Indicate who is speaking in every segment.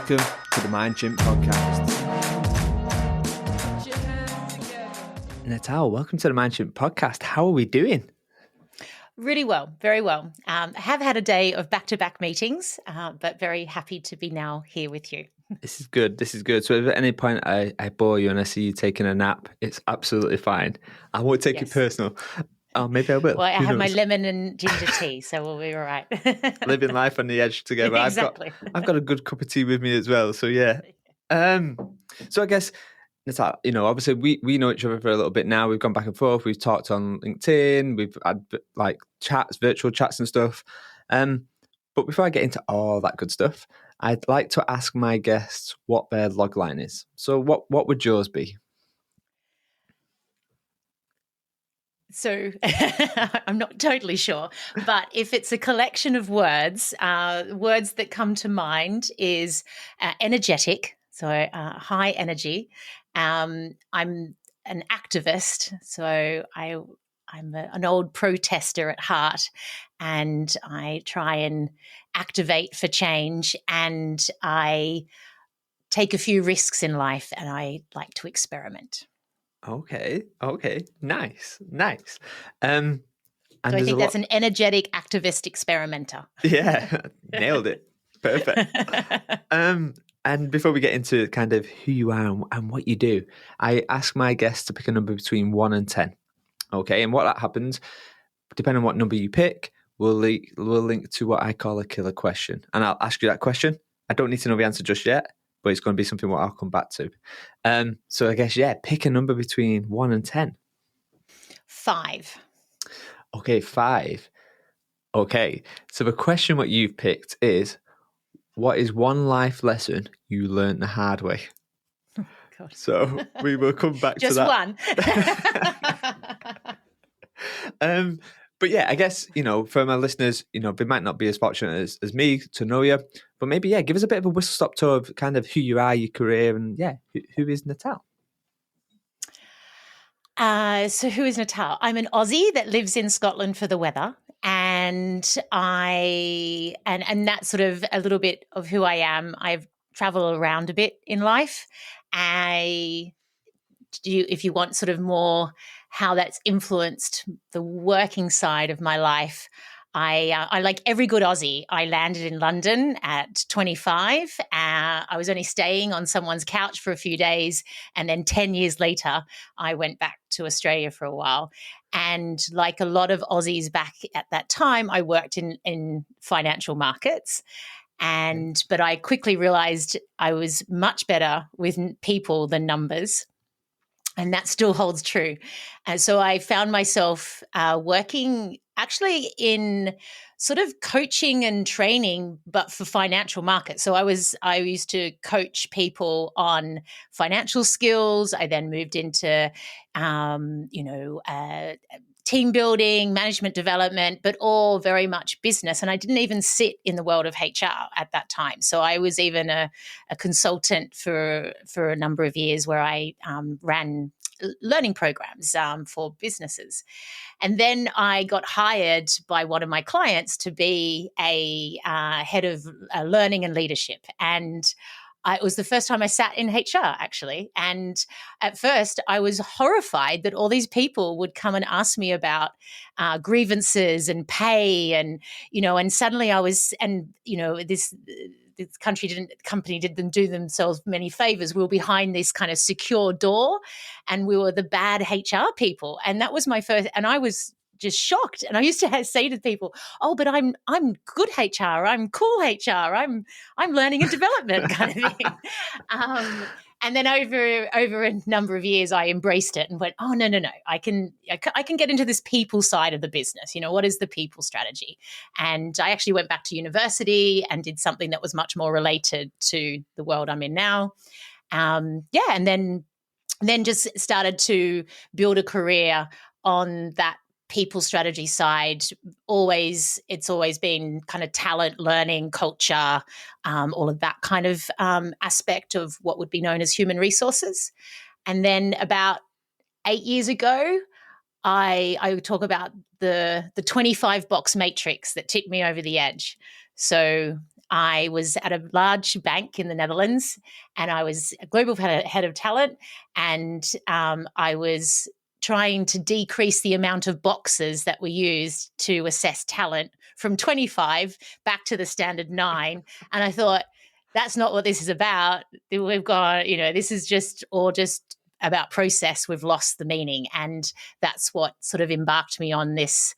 Speaker 1: Welcome to the Mind Chimp podcast. Natal, welcome to the Mind Chimp podcast. How are we doing?
Speaker 2: Really well, very well. I have had a day of back-to-back meetings, but very happy to be now here with you.
Speaker 1: This is good. So if at any point I bore you and I see you taking a nap, it's absolutely fine. I won't take it personal. Oh, maybe I will.
Speaker 2: Well, I have my lemon and ginger tea, so we'll be all right.
Speaker 1: Living life on the edge together.
Speaker 2: Exactly.
Speaker 1: I've got a good cup of tea with me as well. So yeah. So I guess, Natal, obviously we know each other for a little bit now. We've gone back and forth. We've talked on LinkedIn. We've had like chats, virtual chats and stuff. But before I get into all that good stuff, I'd like to ask my guests what their logline is. So what would yours be?
Speaker 2: So I'm not totally sure, but if it's a collection of words, words that come to mind is energetic, so high energy. I'm an activist, so I'm an old protester at heart, and I try and activate for change, and I take a few risks in life, and I like to experiment.
Speaker 1: Okay. Nice.
Speaker 2: And so I think that's an energetic activist experimenter.
Speaker 1: Yeah, nailed it. Perfect. And before we get into kind of who you are and what you do, I ask my guests to pick a number between 1 and 10. Okay, and what that happens, depending on what number you pick, we'll link to what I call a killer question. And I'll ask you that question. I don't need to know the answer just yet, but it's going to be something what I'll come back to. So I guess, pick a number between 1 and 10.
Speaker 2: 5.
Speaker 1: Okay, 5. Okay, so the question what you've picked is, what is one life lesson you learned the hard way?
Speaker 2: Oh, God.
Speaker 1: So we will come back to
Speaker 2: that.
Speaker 1: Just one. But yeah, I guess, for my listeners, they might not be as fortunate as me to know you, but maybe, give us a bit of a whistle-stop tour of kind of who you are, your career, and who is Natal?
Speaker 2: So who is Natal? I'm an Aussie that lives in Scotland for the weather, and and that's sort of a little bit of who I am. I've traveled around a bit in life. If you want sort of more how that's influenced the working side of my life, I like every good Aussie, I landed in London at 25. I was only staying on someone's couch for a few days, and then 10 years later, I went back to Australia for a while. And like a lot of Aussies back at that time, I worked in financial markets. But I quickly realized I was much better with people than numbers. And that still holds true. And so I found myself working actually in sort of coaching and training, but for financial markets. So I used to coach people on financial skills. I then moved into, team building, management development, but all very much business. And I didn't even sit in the world of HR at that time. So I was even a consultant for a number of years where I ran learning programs for businesses. And then I got hired by one of my clients to be a head of learning and leadership. And it was the first time I sat in HR, actually. And at first, I was horrified that all these people would come and ask me about grievances and pay, and suddenly I was, this company didn't do themselves many favors. We were behind this kind of secure door, and we were the bad HR people. And that was my first, and I was just shocked. And I used to say to people, "Oh, but I'm good HR. I'm cool HR. I'm learning and development," kind of thing. And then over a number of years, I embraced it and went, "Oh, no, I can get into this people side of the business. What is the people strategy?" And I actually went back to university and did something that was much more related to the world I'm in now. And then just started to build a career on that people strategy side. It's always been kind of talent, learning, culture, all of that kind of aspect of what would be known as human resources. And then about 8 years ago, I talk about the 25 box matrix that tipped me over the edge. So I was at a large bank in the Netherlands, and I was a global head of talent, and I was trying to decrease the amount of boxes that were used to assess talent from 25 back to the standard 9. And I thought, that's not what this is about. We've got, this is just about process. We've lost the meaning. And that's what sort of embarked me on this,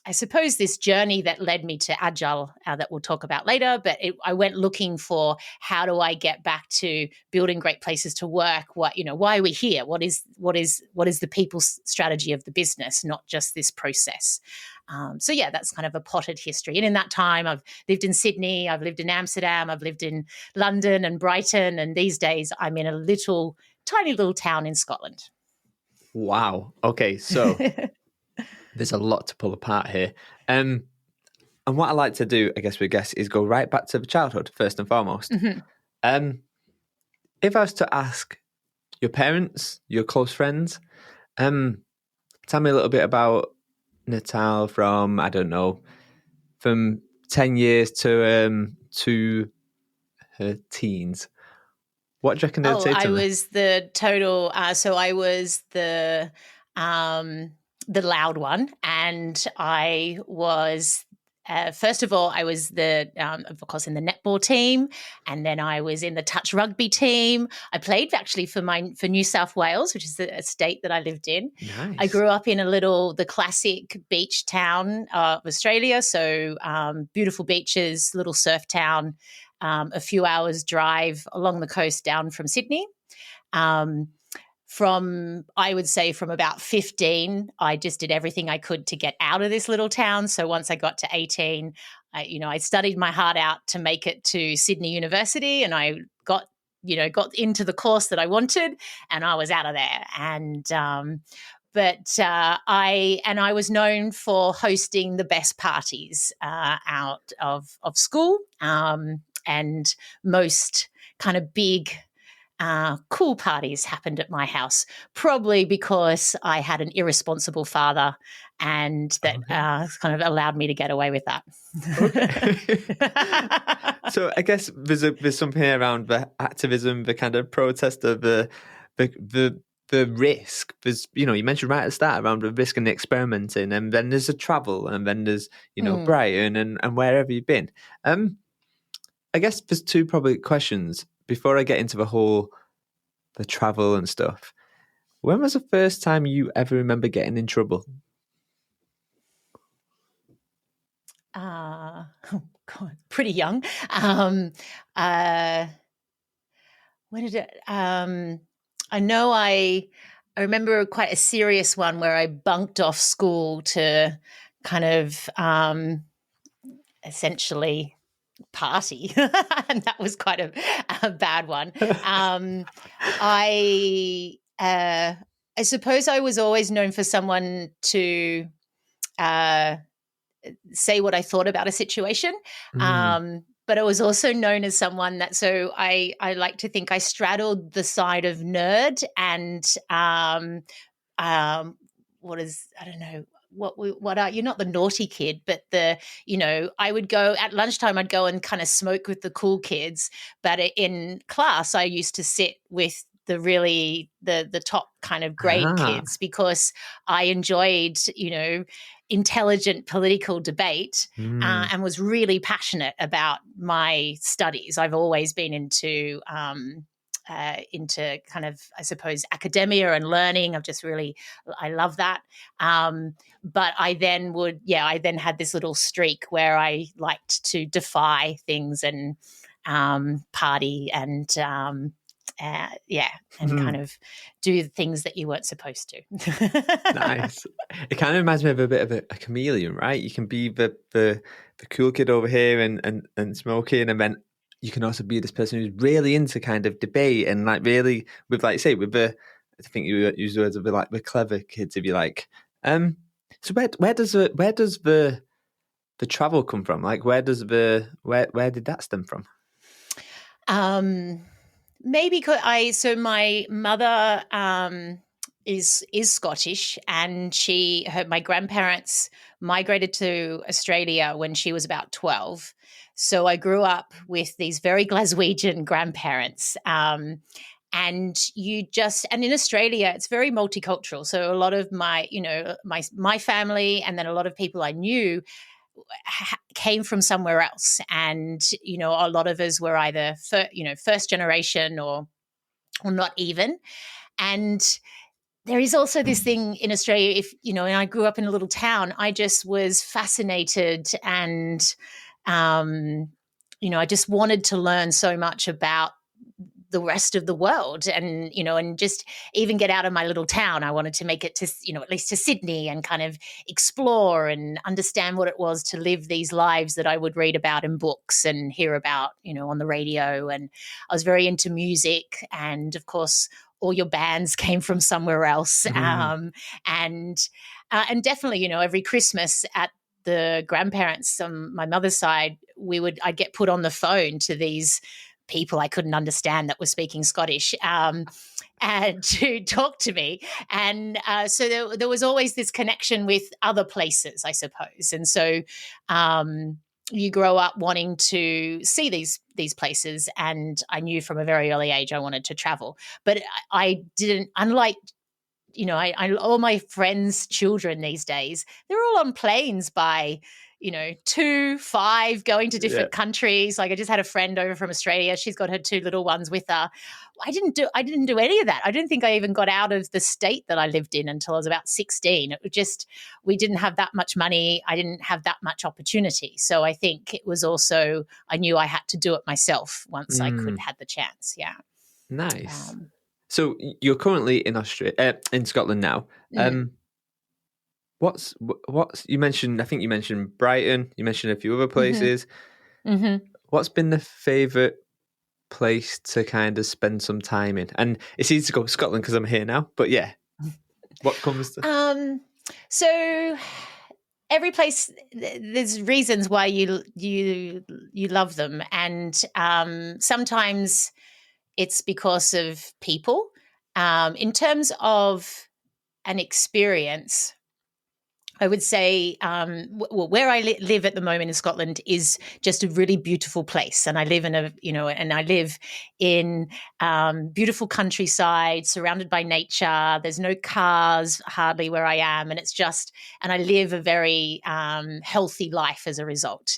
Speaker 2: I suppose, this journey that led me to Agile that we'll talk about later. But I went looking for, how do I get back to building great places to work? Why are we here? What is the people's strategy of the business, not just this process? So yeah, that's kind of a potted history. And in that time, I've lived in Sydney, I've lived in Amsterdam, I've lived in London and Brighton. And these days I'm in a tiny little town in Scotland.
Speaker 1: Wow. Okay. So there's a lot to pull apart here. And what I like to do, I guess, with guests is go right back to childhood, first and foremost. Mm-hmm. If I was to ask your parents, your close friends, tell me a little bit about Natal from, I don't know, from 10 years to her teens. What do you reckon they'd say to me?
Speaker 2: I was the total, so I was the loud one, and I was first of all, I was of course, in the netball team, and then I was in the touch rugby team. I played actually for New South Wales, which is a state that I lived in.
Speaker 1: Nice.
Speaker 2: I grew up in the classic beach town of Australia, so beautiful beaches, little surf town, a few hours drive along the coast down from Sydney. I would say from about 15, I just did everything I could to get out of this little town. So once I got to 18, I studied my heart out to make it to Sydney University, and I got into the course that I wanted, and I was out of there. And I was known for hosting the best parties out of school, and most kind of big, cool parties happened at my house, probably because I had an irresponsible father, and that kind of allowed me to get away with that.
Speaker 1: Okay. So I guess there's something around the activism, the kind of protest of the risk. There's, you mentioned right at the start around the risk and the experimenting, and then there's the travel, and then there's, Brighton and wherever you've been. I guess there's two probably questions before I get into the travel and stuff. When was the first time you ever remember getting in trouble?
Speaker 2: Oh God, pretty young. When did it? I know I remember quite a serious one where I bunked off school to kind of essentially party, and that was quite a bad one. I suppose I was always known for someone to say what I thought about a situation, but I was also known as someone so I like to think I straddled the side of nerd and I don't know, what are you're not the naughty kid, but I would go at lunchtime, I'd go and kind of smoke with the cool kids, but in class I used to sit with the top kind of grade kids, because I enjoyed intelligent political debate, and was really passionate about my studies. I've always been into kind of, I suppose, academia and learning. I love that. But I then had this little streak where I liked to defy things and party and kind of do things that you weren't supposed to.
Speaker 1: Nice. It kind of reminds me of a bit of a chameleon, right? You can be the cool kid over here and smoking, and then you can also be this person who's really into kind of debate and like really with, like, say, with the, I think you use the words of the clever kids, if you like. So where does the travel come from? Like, where did that stem from?
Speaker 2: Maybe so my mother is Scottish, and my grandparents migrated to Australia when she was about 12. So I grew up with these very Glaswegian grandparents. And and in Australia, it's very multicultural. So a lot of my family, and then a lot of people I knew came from somewhere else. And, a lot of us were either, first generation or not even. And there is also this thing in Australia, and I grew up in a little town, I just was fascinated and, I just wanted to learn so much about the rest of the world, and just even get out of my little town. I wanted to make it to, at least to Sydney, and kind of explore and understand what it was to live these lives that I would read about in books and hear about, on the radio. And I was very into music, and of course all your bands came from somewhere else. And definitely, every Christmas at the grandparents on my mother's side, I'd get put on the phone to these people I couldn't understand that were speaking Scottish, and to talk to me. And so there was always this connection with other places, I suppose. And so you grow up wanting to see these places. And I knew from a very early age I wanted to travel. But I didn't, unlike all my friends' children these days, they're all on planes by 2, 5, going to different countries. Like I just had a friend over from Australia. She's got her 2 little ones with her. I didn't do any of that. I didn't think I even got out of the state that I lived in until I was about 16. It was just, we didn't have that much money. I didn't have that much opportunity. So I think it was also, I knew I had to do it myself once I could have the chance. Yeah.
Speaker 1: Nice. So you're currently in in Scotland now. What's you mentioned? I think you mentioned Brighton. You mentioned a few other places. What's been the favourite place to kind of spend some time in? And it's easy to go to Scotland because I'm here now. But yeah, what comes to?
Speaker 2: So every place, there's reasons why you love them, and sometimes it's because of people. In terms of an experience, I would say, where I live at the moment in Scotland is just a really beautiful place, and I live in beautiful countryside, surrounded by nature. There's no cars hardly where I am, and I live a very healthy life as a result.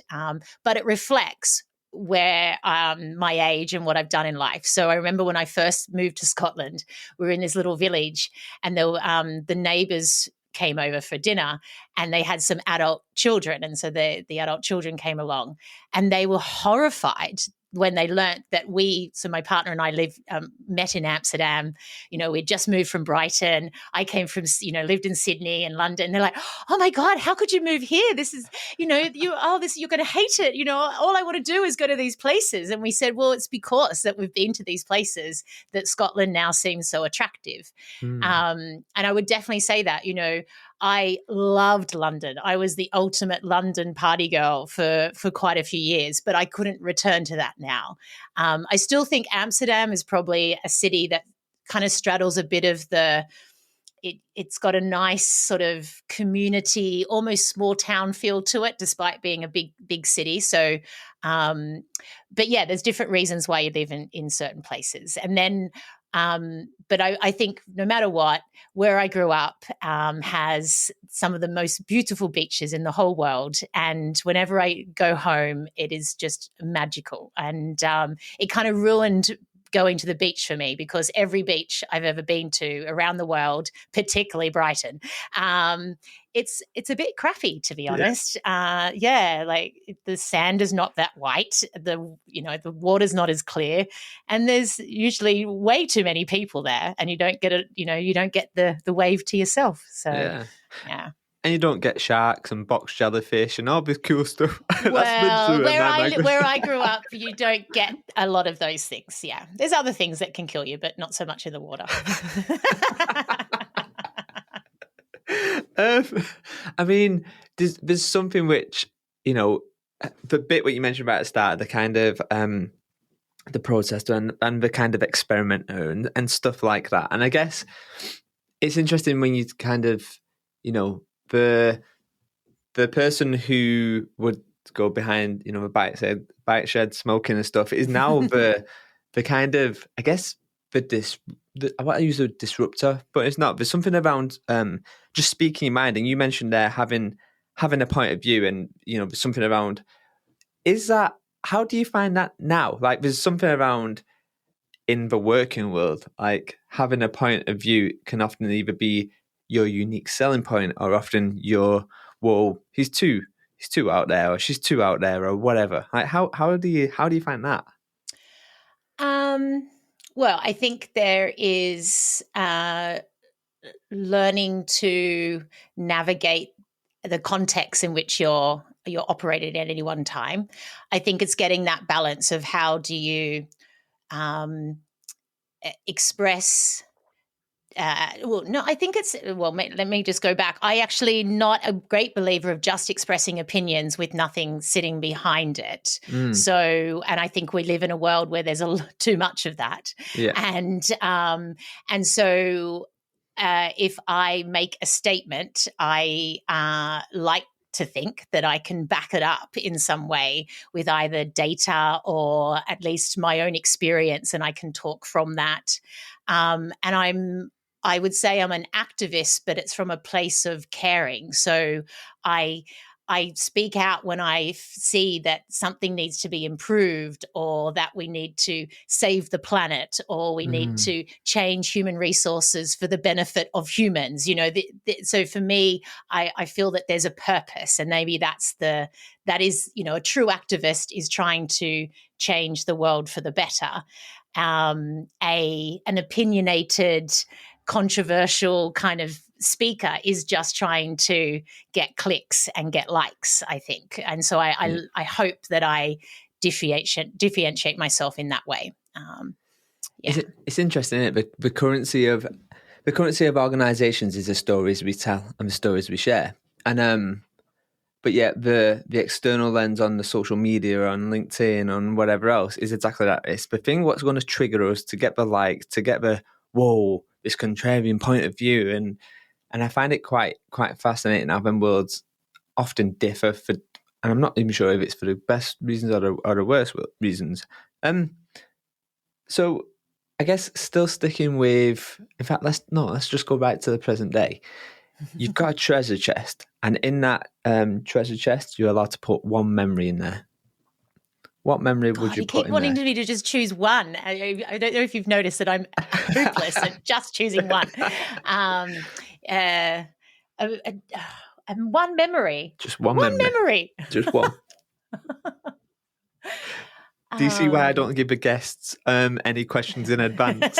Speaker 2: But it reflects where my age and what I've done in life. So I remember when I first moved to Scotland, we were in this little village, and the neighbours came over for dinner, and they had some adult children. And so the adult children came along, and they were horrified when they learnt that so my partner and I met in Amsterdam. We'd just moved from Brighton. I came from, lived in Sydney and London. They're like, oh my God, how could you move here? This is, you're going to hate it. All I want to do is go to these places. And we said, well, it's because that we've been to these places that Scotland now seems so attractive. And I would definitely say that, I loved London. I was the ultimate London party girl for quite a few years, but I couldn't return to that now. I still think Amsterdam is probably a city that kind of straddles a bit of it's got a nice sort of community, almost small town feel to it, despite being a big city. So, but yeah, there's different reasons why you live in certain places. And then, but I think no matter what, where I grew up has some of the most beautiful beaches in the whole world. And whenever I go home, it is just magical. And it kind of ruined going to the beach for me, because every beach I've ever been to around the world, particularly Brighton, it's a bit crappy, to be honest. Like the sand is not that white, the water's not as clear, and there's usually way too many people there, and you don't get the wave to yourself. So yeah.
Speaker 1: And you don't get sharks and box jellyfish and all this cool stuff.
Speaker 2: Well, where I grew up, you don't get a lot of those things. Yeah, there's other things that can kill you, but not so much in the water.
Speaker 1: I mean, there's something which, the bit what you mentioned about at the start, the kind of the protester and the kind of experimenter and stuff like that. And I guess it's interesting when you kind of, the person who would go behind, the bike shed smoking and stuff, is now the kind of, I guess, I want to use a disruptor, but it's not. There's something around just speaking your mind, and you mentioned there having a point of view, and there's something around. Is that, how do you find that now? Like, there's something around in the working world, like having a point of view can often either be your unique selling point, or often well, he's too out there, or she's too out there, or whatever. Like, how do you find that?
Speaker 2: Well, I think there is learning to navigate the context in which you're operating at any one time. I think it's getting that balance of how do you express. I think it's, let me just go back. I actually not a great believer of just expressing opinions with nothing sitting behind it. So, and I think we live in a world where there's too much of that.
Speaker 1: Yeah.
Speaker 2: And so if I make a statement, I like to think that I can back it up in some way with either data or at least my own experience, and I can talk from that. And I would say I'm an activist, but it's from a place of caring. So I speak out when I see that something needs to be improved, or that we need to save the planet, or we need to change human resources for the benefit of humans. So for me, I feel that there's a purpose, and maybe that is, a true activist is trying to change the world for the better. An opinionated, controversial kind of speaker is just trying to get clicks and get likes, I think. And so I hope that I differentiate myself in that way.
Speaker 1: It's interesting, isn't it? The currency of organizations is the stories we tell and the stories we share. And but yet the external lens on the social media, on LinkedIn, on whatever else, is exactly that. It's the thing what's going to trigger us to get the like, to get the whoa, this contrarian point of view. And I find it quite fascinating how them worlds often differ and I'm not even sure if it's for the best reasons or the worst reasons. So I guess still sticking with, in fact, let's just go back to the present day. You've got a treasure chest, and in that treasure chest, you're allowed to put one memory in there. What memory would you put in there?
Speaker 2: You keep wanting me to just choose one. I don't know if you've noticed that I'm hopeless at just choosing one. One memory.
Speaker 1: Just one memory. Just one. Do you see why I don't give the guests any questions in advance?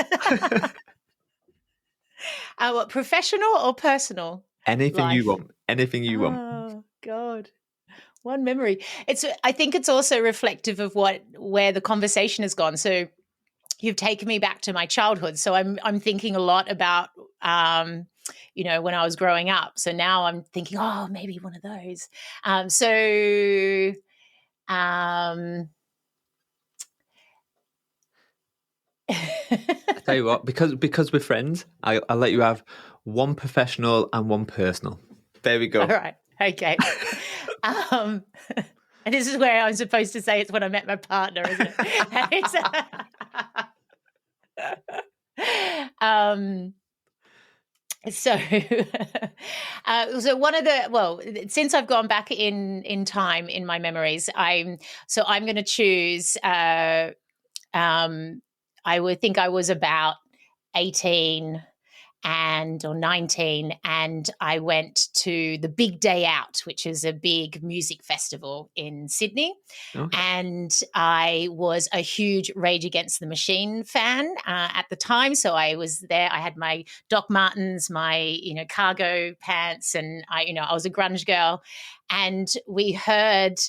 Speaker 2: What, professional or personal?
Speaker 1: Anything life? You want. Anything you want.
Speaker 2: Oh, God. One memory. I think it's also reflective of where the conversation has gone. So you've taken me back to my childhood. So I'm thinking a lot about, when I was growing up. So now I'm thinking, maybe one of those.
Speaker 1: I tell you what, because we're friends, I'll let you have one professional and one personal. There we go.
Speaker 2: All right. Okay. And this is where I'm supposed to say it's when I met my partner, isn't it? So one of since I've gone back in time in my memories, I'm going to choose. I would think I was about 18 or 19, and I went to the Big Day Out, which is a big music festival in Sydney. Okay. And I was a huge Rage Against the Machine fan at the time. So I was there. I had my Doc Martens, my cargo pants, and I was a grunge girl. And we heard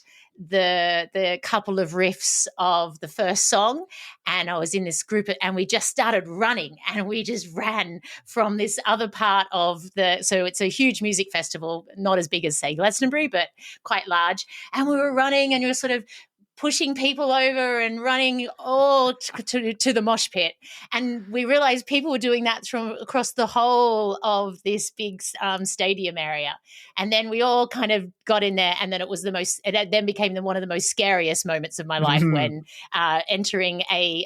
Speaker 2: the couple of riffs of the first song, and I was in this group, and we just started running, and we just ran from this other part of so it's a huge music festival, not as big as say Glastonbury, but quite large, and we were running, and we were sort of pushing people over and running all to the mosh pit. And we realized people were doing that from across the whole of this big stadium area. And then we all kind of got in there, and then it then became one of the most scariest moments of my life when entering a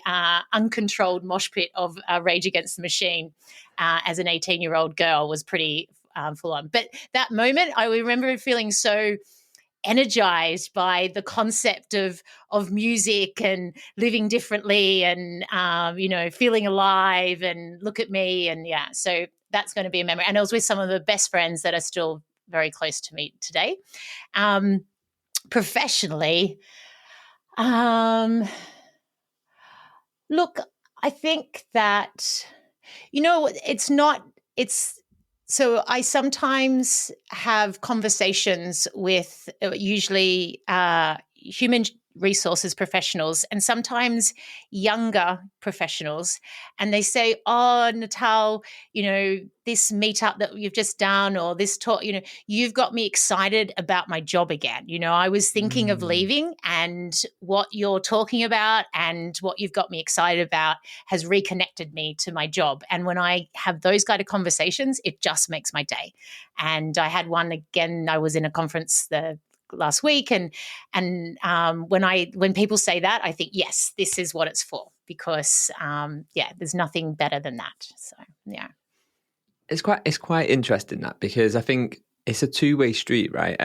Speaker 2: uncontrolled mosh pit of Rage Against the Machine as an 18-year-old girl was pretty full on. But that moment, I remember feeling so energized by the concept of music and living differently and feeling alive and look at me. And so that's going to be a memory. And I was with some of the best friends that are still very close to me today. Professionally, look, I think that so I sometimes have conversations with usually human resources professionals and sometimes younger professionals, and they say, "Oh, Natal, this meetup that you've just done or this talk, you've got me excited about my job again. I was thinking of leaving, and what you're talking about and what you've got me excited about has reconnected me to my job." And when I have those kind of conversations, it just makes my day. And I had one again. I was in a conference last week, and when people say that, I think, yes, this is what it's for, because there's nothing better than that. So yeah,
Speaker 1: it's quite interesting that, because I think it's a two-way street, right?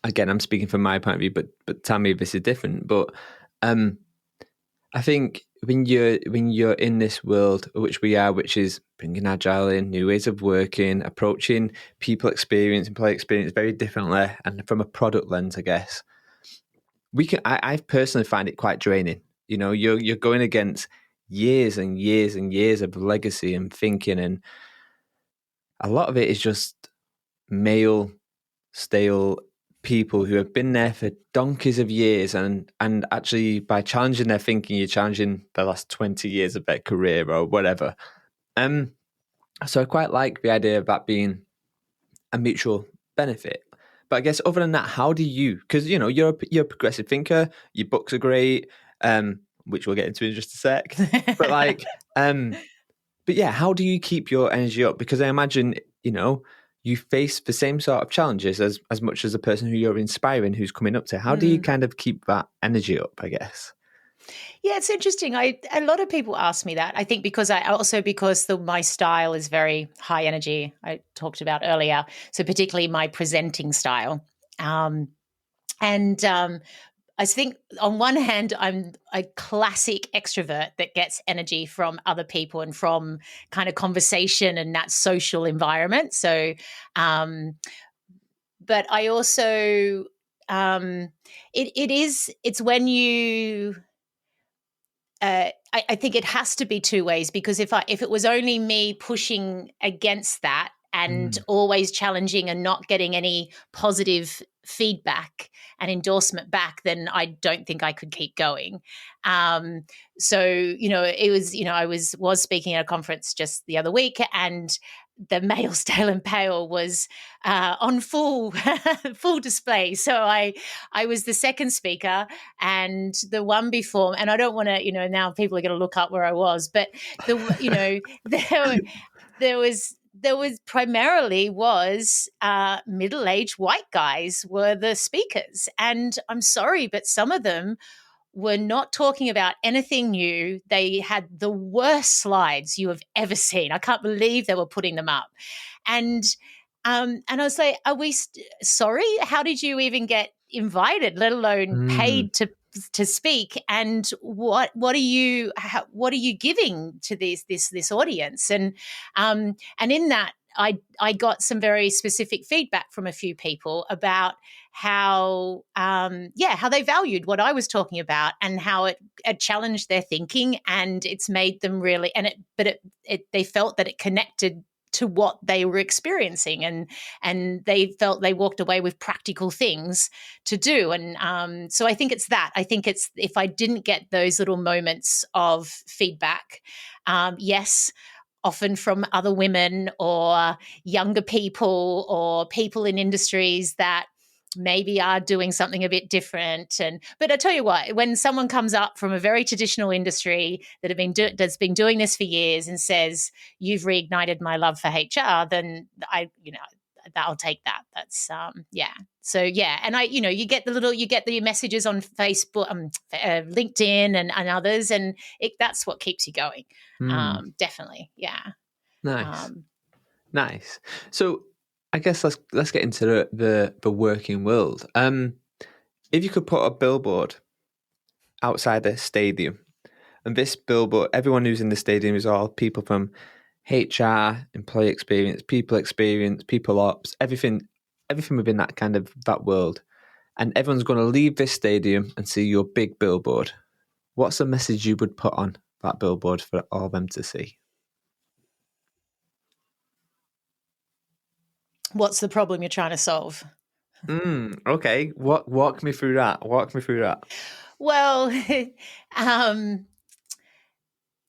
Speaker 1: Again, I'm speaking from my point of view, but tell me if this is different. But I think when you're in this world, which we are, which is bringing agile in, new ways of working, approaching people experience, employee experience very differently, and from a product lens, I guess, I personally find it quite draining. You're going against years and years and years of legacy and thinking, and a lot of it is just male, stale people who have been there for donkeys of years, and actually by challenging their thinking, you're challenging the last 20 years of their career or whatever. So I quite like the idea of that being a mutual benefit. But I guess other than that, how do you, because you're a progressive thinker, your books are great, which we'll get into in just a sec. But but yeah, how do you keep your energy up? Because I imagine, you face the same sort of challenges as much as the person who you're inspiring, who's coming up to. How do you kind of keep that energy up, I guess?
Speaker 2: Yeah, it's interesting. A lot of people ask me that. I think because my style is very high energy, I talked about earlier. So particularly my presenting style. I think on one hand, I'm a classic extrovert that gets energy from other people and from kind of conversation and that social environment. So, but I also, it's when you, I think it has to be two ways, because if it was only me pushing against that and always challenging and not getting any positive feedback and endorsement back, then I don't think I could keep going. So, it was, I was speaking at a conference just the other week, and the male stale and pale was on full display. So I was the second speaker, and the one before, and I don't want to, now people are going to look up where I was, but there was primarily middle-aged white guys were the speakers. And I'm sorry, but some of them were not talking about anything new. They had the worst slides you have ever seen. I can't believe they were putting them up. And I was like, are we sorry? How did you even get invited, let alone paid to speak? And what are you giving to this audience? And in that, I got some very specific feedback from a few people about how they valued what I was talking about, and how it challenged their thinking, and it's made them really, they felt that it connected to what they were experiencing, and they felt they walked away with practical things to do. And so I think it's that. I think it's, if I didn't get those little moments of feedback, yes, often from other women or younger people or people in industries that maybe are doing something a bit different. But I tell you what, when someone comes up from a very traditional industry that's been doing this for years and says, "You've reignited my love for HR," then I'll take that. That's yeah. So yeah, and you get the messages on Facebook, LinkedIn, and others, and that's what keeps you going. Definitely, yeah.
Speaker 1: Nice, nice. So I guess let's get into the working world. If you could put a billboard outside the stadium, and this billboard, everyone who's in the stadium is all people from HR, employee experience, people ops, everything within that world. And everyone's going to leave this stadium and see your big billboard. What's the message you would put on that billboard for all of them to see?
Speaker 2: What's the problem you're trying to solve?
Speaker 1: Okay. Walk me through that.
Speaker 2: Well,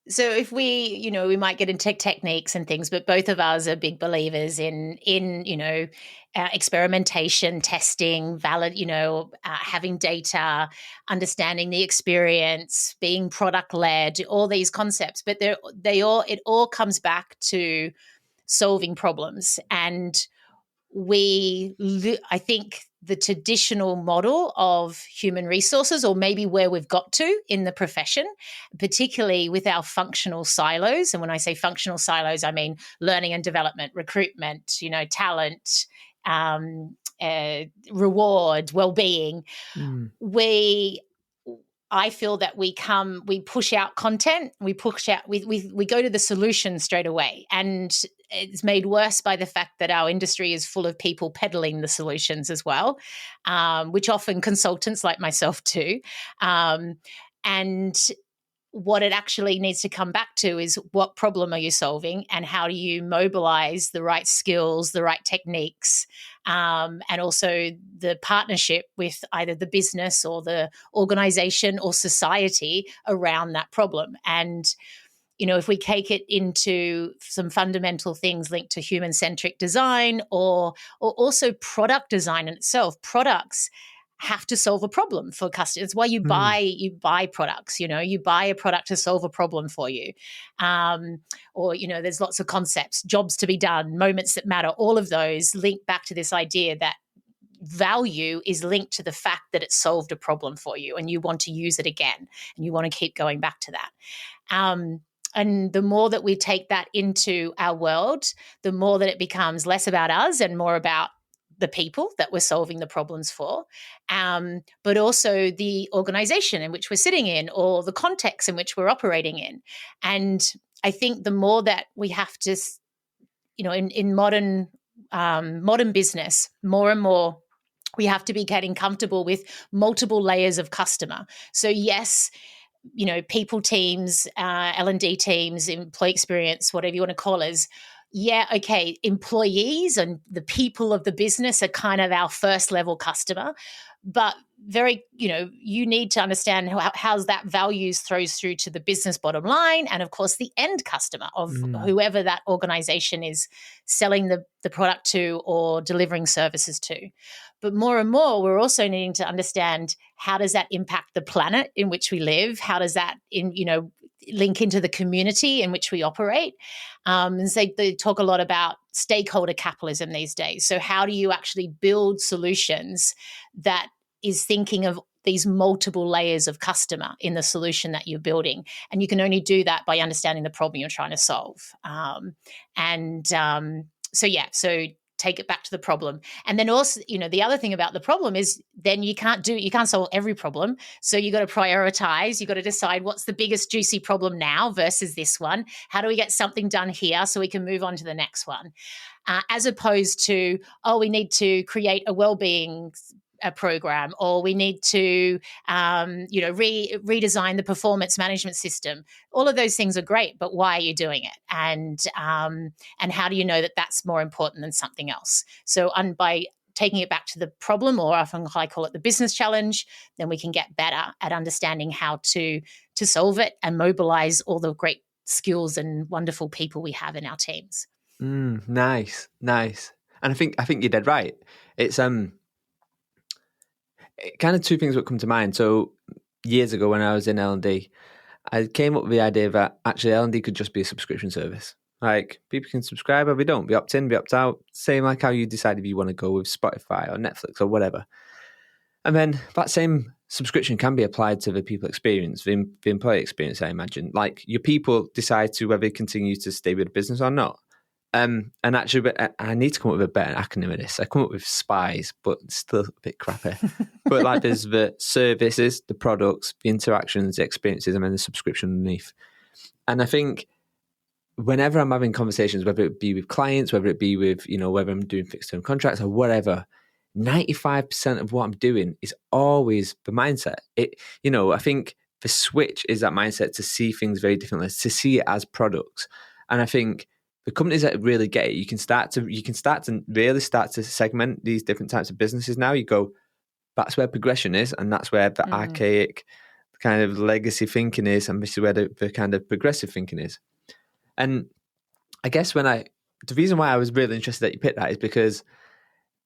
Speaker 2: so if we might get into techniques and things, but both of us are big believers in experimentation, testing, having data, understanding the experience, being product led, all these concepts. But it all comes back to solving problems. And I think the traditional model of human resources, or maybe where we've got to in the profession, particularly with our functional silos. And when I say functional silos, I mean learning and development, recruitment, talent, reward, well-being. I feel that we push out content, we go to the solution straight away. And it's made worse by the fact that our industry is full of people peddling the solutions as well, which often consultants like myself do. And what it actually needs to come back to is, what problem are you solving, and how do you mobilize the right skills, the right techniques, and also the partnership with either the business or the organization or society around that problem. And if we take it into some fundamental things linked to human-centric design, or also product design in itself, products have to solve a problem for customers. It's why you buy products. You buy a product to solve a problem for you, or there's lots of concepts, jobs to be done, moments that matter. All of those link back to this idea that value is linked to the fact that it solved a problem for you, and you want to use it again, and you want to keep going back to that. And the more that we take that into our world, the more that it becomes less about us and more about the people that we're solving the problems for, but also the organization in which we're sitting in, or the context in which we're operating in. And I think the more that we have to, in modern business, more and more, we have to be getting comfortable with multiple layers of customer. So yes, people teams, L&D teams, employee experience, whatever you want to call us. Yeah, okay, employees and the people of the business are kind of our first level customer, but you need to understand how that values throws through to the business bottom line, and of course the end customer of whoever that organization is selling the product to or delivering services to. But more and more, we're also needing to understand, how does that impact the planet in which we live? How does that link into the community in which we operate? And so they talk a lot about stakeholder capitalism these days. So how do you actually build solutions that is thinking of these multiple layers of customer in the solution that you're building? And you can only do that by understanding the problem you're trying to solve. So take it back to the problem. And then also, the other thing about the problem is, then you can't solve every problem. So you got to prioritize. You got to decide, what's the biggest juicy problem now versus this one? How do we get something done here so we can move on to the next one? As opposed to, we need to create a well-being program, or we need to redesign the performance management system. All of those things are great, but why are you doing it? And how do you know that that's more important than something else? So by taking it back to the problem, or often I call it the business challenge, then we can get better at understanding how to solve it and mobilize all the great skills and wonderful people we have in our teams.
Speaker 1: Nice. And I think you're dead right. It's kind of two things that come to mind. So years ago when I was in L&D, I came up with the idea that actually L&D could just be a subscription service. Like people can subscribe or they don't. They opt in, they opt out. Same like how you decide if you want to go with Spotify or Netflix or whatever. And then that same subscription can be applied to the people experience, the employee experience, I imagine. Like your people decide to whether they continue to stay with the business or not. And actually, but I need to come up with a better acronym of this. I come up with SPIES, but it's still a bit crappy. But like there's the services, the products, the interactions, the experiences, and then the subscription underneath. And I think whenever I'm having conversations, whether it be with clients, whether it be with, whether I'm doing fixed term contracts or whatever, 95% of what I'm doing is always the mindset. I think the switch is that mindset to see things very differently, to see it as products. And I think the companies that really get it, you can start to really start to segment these different types of businesses now. You go, that's where progression is, and that's where the archaic kind of legacy thinking is, and this is where the kind of progressive thinking is. And I guess the reason why I was really interested that you picked that is because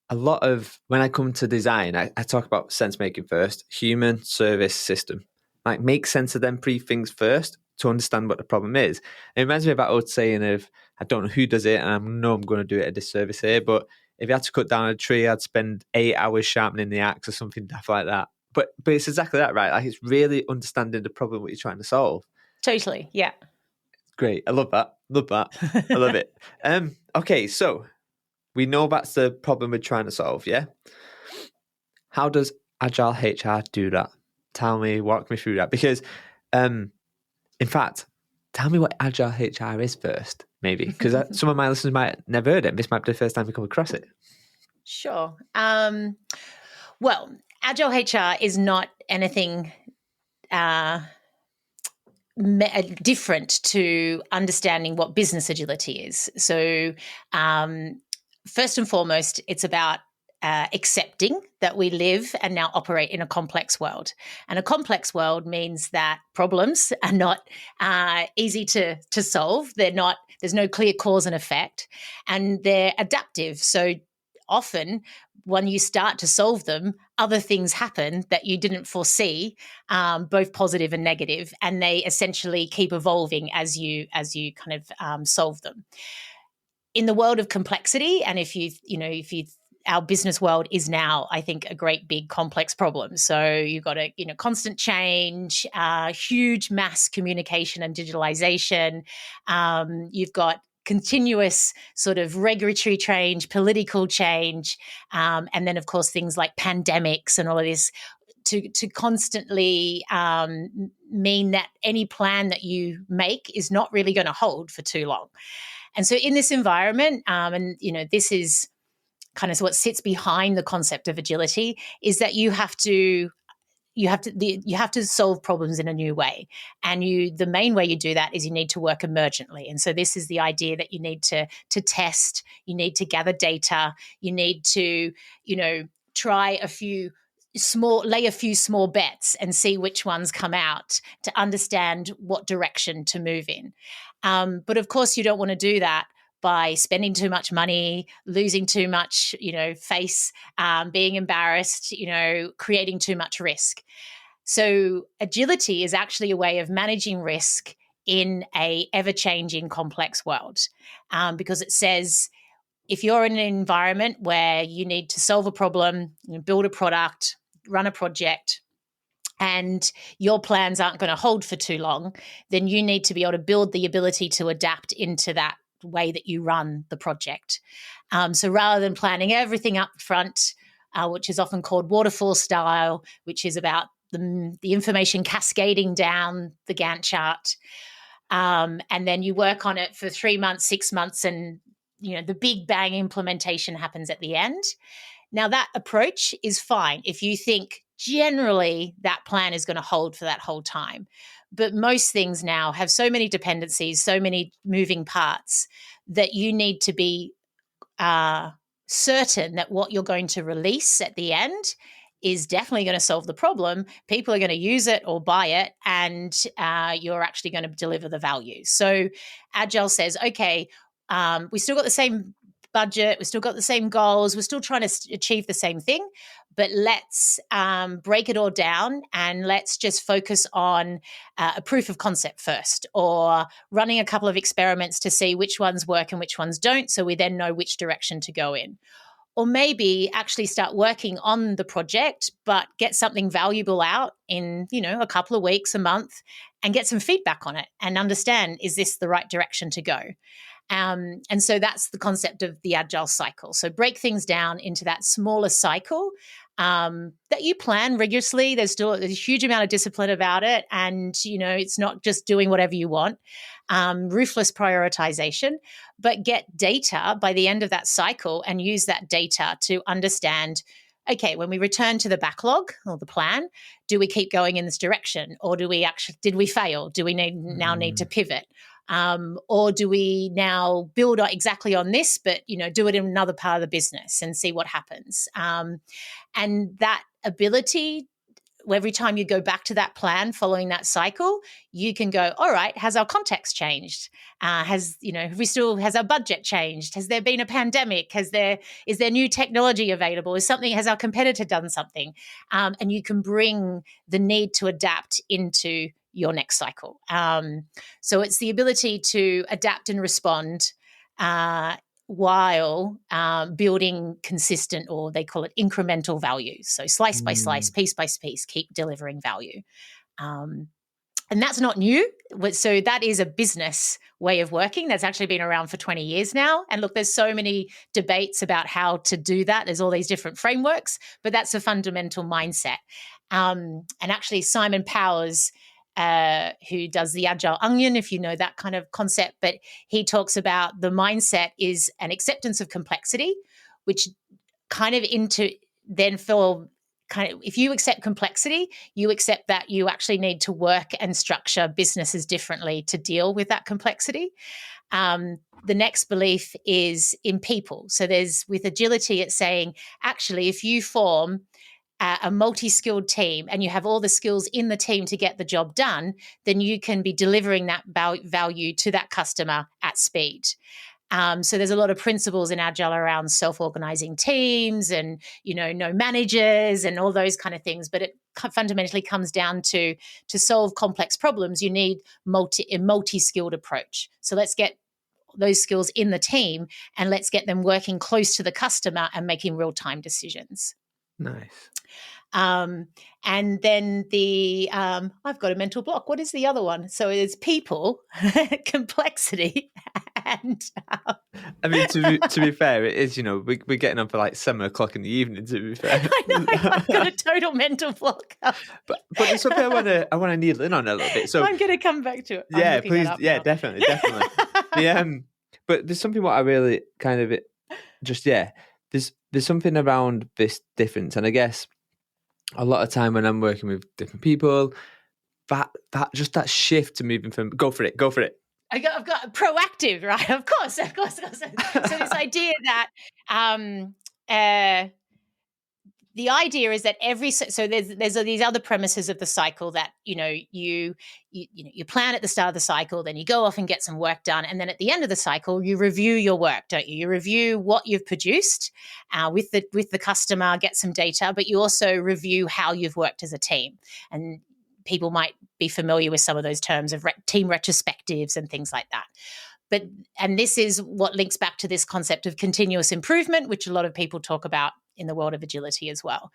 Speaker 1: a lot of when I come to design, I talk about sense making first, human, service, system. Like make sense of them three things first to understand what the problem is. It reminds me of that old saying of, I don't know who does it, and I know I'm going to do it a disservice here, but if you had to cut down a tree, I'd spend 8 hours sharpening the axe or something daft like that. But it's exactly that, right? Like it's really understanding the problem what you're trying to solve.
Speaker 2: Totally, yeah.
Speaker 1: Great. I love that. I love it. Okay, so we know that's the problem we're trying to solve, yeah? How does Agile HR do that? Walk me through that. Because, in fact, tell me what Agile HR is first, maybe. Because some of my listeners might have never heard it. This might be the first time we come across it.
Speaker 2: Sure. Well, Agile HR is not anything different to understanding what business agility is. So, first and foremost, it's about accepting that we live and now operate in a complex world. And a complex world means that problems are not easy to solve. There's no clear cause and effect, and they're adaptive. So often when you start to solve them, other things happen that you didn't foresee, both positive and negative, and they essentially keep evolving as you kind of solve them. In the world of complexity, and if our business world is now, I think, a great big complex problem. So you've got a constant change, huge mass communication and digitalization. You've got continuous sort of regulatory change, political change, and then of course things like pandemics and all of this to constantly mean that any plan that you make is not really going to hold for too long. And so in this environment, and this is kind of what sits behind the concept of agility, is that you have to solve problems in a new way. And the main way you do that is you need to work emergently. And so this is the idea that you need to test, you need to gather data, you need to, lay a few small bets and see which ones come out to understand what direction to move in. But of course, you don't want to do that by spending too much money, losing too much, face, being embarrassed, creating too much risk. So agility is actually a way of managing risk in a ever-changing, complex world, because it says if you're in an environment where you need to solve a problem, build a product, run a project, and your plans aren't going to hold for too long, then you need to be able to build the ability to adapt into that way that you run the project. So rather than planning everything up front, which is often called waterfall style, which is about the information cascading down the Gantt chart, and then you work on it for 3 months, 6 months, and the big bang implementation happens at the end. Now that approach is fine if you think generally that plan is going to hold for that whole time. But most things now have so many dependencies, so many moving parts that you need to be certain that what you're going to release at the end is definitely going to solve the problem. People are going to use it or buy it, and you're actually going to deliver the value. So Agile says, okay, we still got the same budget, we've still got the same goals, we're still trying to achieve the same thing, but let's break it all down and let's just focus on a proof of concept first, or running a couple of experiments to see which ones work and which ones don't, so we then know which direction to go in. Or maybe actually start working on the project, but get something valuable out in, a couple of weeks, a month, and get some feedback on it and understand, is this the right direction to go? And so that's the concept of the agile cycle. So break things down into that smaller cycle that you plan rigorously. There's a huge amount of discipline about it. And, it's not just doing whatever you want, ruthless prioritization, but get data by the end of that cycle and use that data to understand, okay, when we return to the backlog or the plan, do we keep going in this direction? Or did we fail? Do we now need to pivot? Or do we now build exactly on this, but, do it in another part of the business and see what happens? And that ability, every time you go back to that plan following that cycle, you can go, all right, has our context changed? Has our budget changed? Has there been a pandemic? Is there new technology available? Has our competitor done something? And you can bring the need to adapt into your next cycle. So it's the ability to adapt and respond while building consistent, or they call it incremental value. So slice by slice, piece by piece, keep delivering value. And that's not new. So that is a business way of working that's actually been around for 20 years now. And look, there's so many debates about how to do that. There's all these different frameworks, but that's a fundamental mindset. And actually Simon Powers, who does the Agile Onion, if you know that kind of concept, but he talks about the mindset is an acceptance of complexity, which if you accept complexity, you accept that you actually need to work and structure businesses differently to deal with that complexity. The next belief is in people. So with agility, it's saying, actually, if you form a multi-skilled team and you have all the skills in the team to get the job done, then you can be delivering that value to that customer at speed. So there's a lot of principles in Agile around self-organizing teams and, no managers and all those kind of things. But it fundamentally comes down to solve complex problems, you need a multi-skilled approach. So let's get those skills in the team and let's get them working close to the customer and making real-time decisions.
Speaker 1: Nice.
Speaker 2: And then I've got a mental block. What is the other one? So it's people, complexity, and
Speaker 1: I mean, to be fair, it is, we're getting on for like 7:00 in the evening, to be fair.
Speaker 2: I know, I've got a total mental block.
Speaker 1: but there's something I want to needle in on a little bit. So
Speaker 2: I'm going to come back to it.
Speaker 1: Yeah, please. Yeah, now. Definitely. But there's something what I really kind of there's something around this difference, and I guess a lot of time when I'm working with different people, that shift to moving from go for it.
Speaker 2: I've got proactive, right? Of course. So this idea that the idea is that there's these other premises of the cycle that you plan at the start of the cycle, then you go off and get some work done, and then at the end of the cycle you review your work, don't you? You review what you've produced with the customer, get some data, but you also review how you've worked as a team. And people might be familiar with some of those terms of team retrospectives and things like that. And this is what links back to this concept of continuous improvement, which a lot of people talk about in the world of agility as well.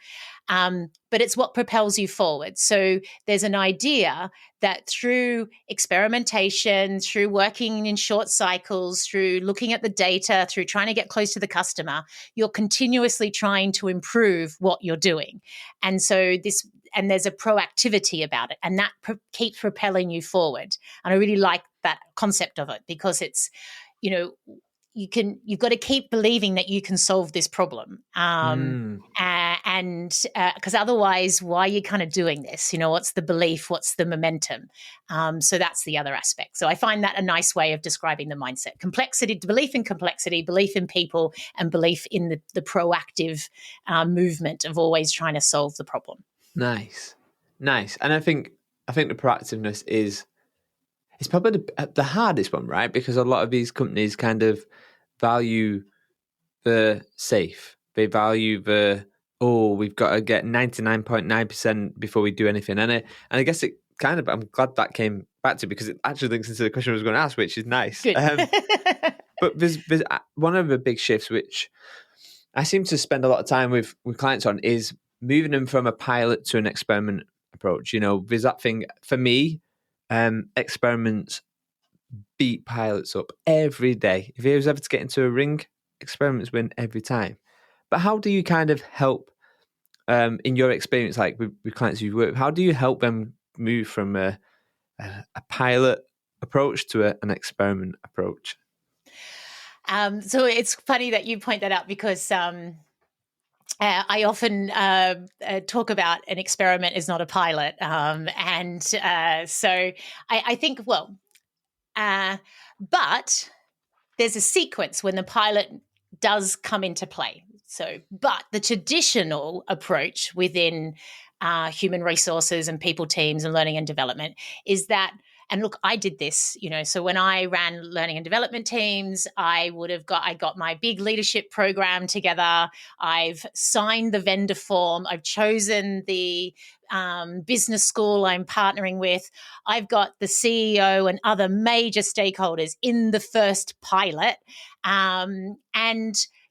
Speaker 2: But it's what propels you forward. So there's an idea that through experimentation, through working in short cycles, through looking at the data, through trying to get close to the customer, you're continuously trying to improve what you're doing. And so there's a proactivity about it, and that keeps propelling you forward. And I really like that concept of it, because it's, you've got to keep believing that you can solve this problem. And because otherwise, why are you kind of doing this? What's the belief? What's the momentum? So that's the other aspect. So I find that a nice way of describing the mindset: complexity, belief in complexity, belief in people, and belief in the proactive movement of always trying to solve the problem.
Speaker 1: Nice. And I think the proactiveness it's probably the hardest one, right? Because a lot of these companies kind of value the safe. They value the, we've got to get 99.9% before we do anything. And I guess it kind of, I'm glad that came back to, because it actually links into the question I was going to ask, which is nice.
Speaker 2: Good.
Speaker 1: But there's one of the big shifts which I seem to spend a lot of time with clients on is moving them from a pilot to an experiment approach. There's that thing for me, experiments beat pilots up every day. If he was ever to get into a ring, experiments win every time. But how do you kind of help, in your experience, like with clients you've worked with, how do you help them move from a pilot approach to an experiment approach?
Speaker 2: So it's funny that you point that out, because I often talk about an experiment is not a pilot. So I think, but there's a sequence when the pilot does come into play. So, but the traditional approach within human resources and people teams and learning and development is that, and look, I did this, so when I ran learning and development teams, I got my big leadership program together. I've signed the vendor form. I've chosen the business school I'm partnering with. I've got the CEO and other major stakeholders in the first pilot. And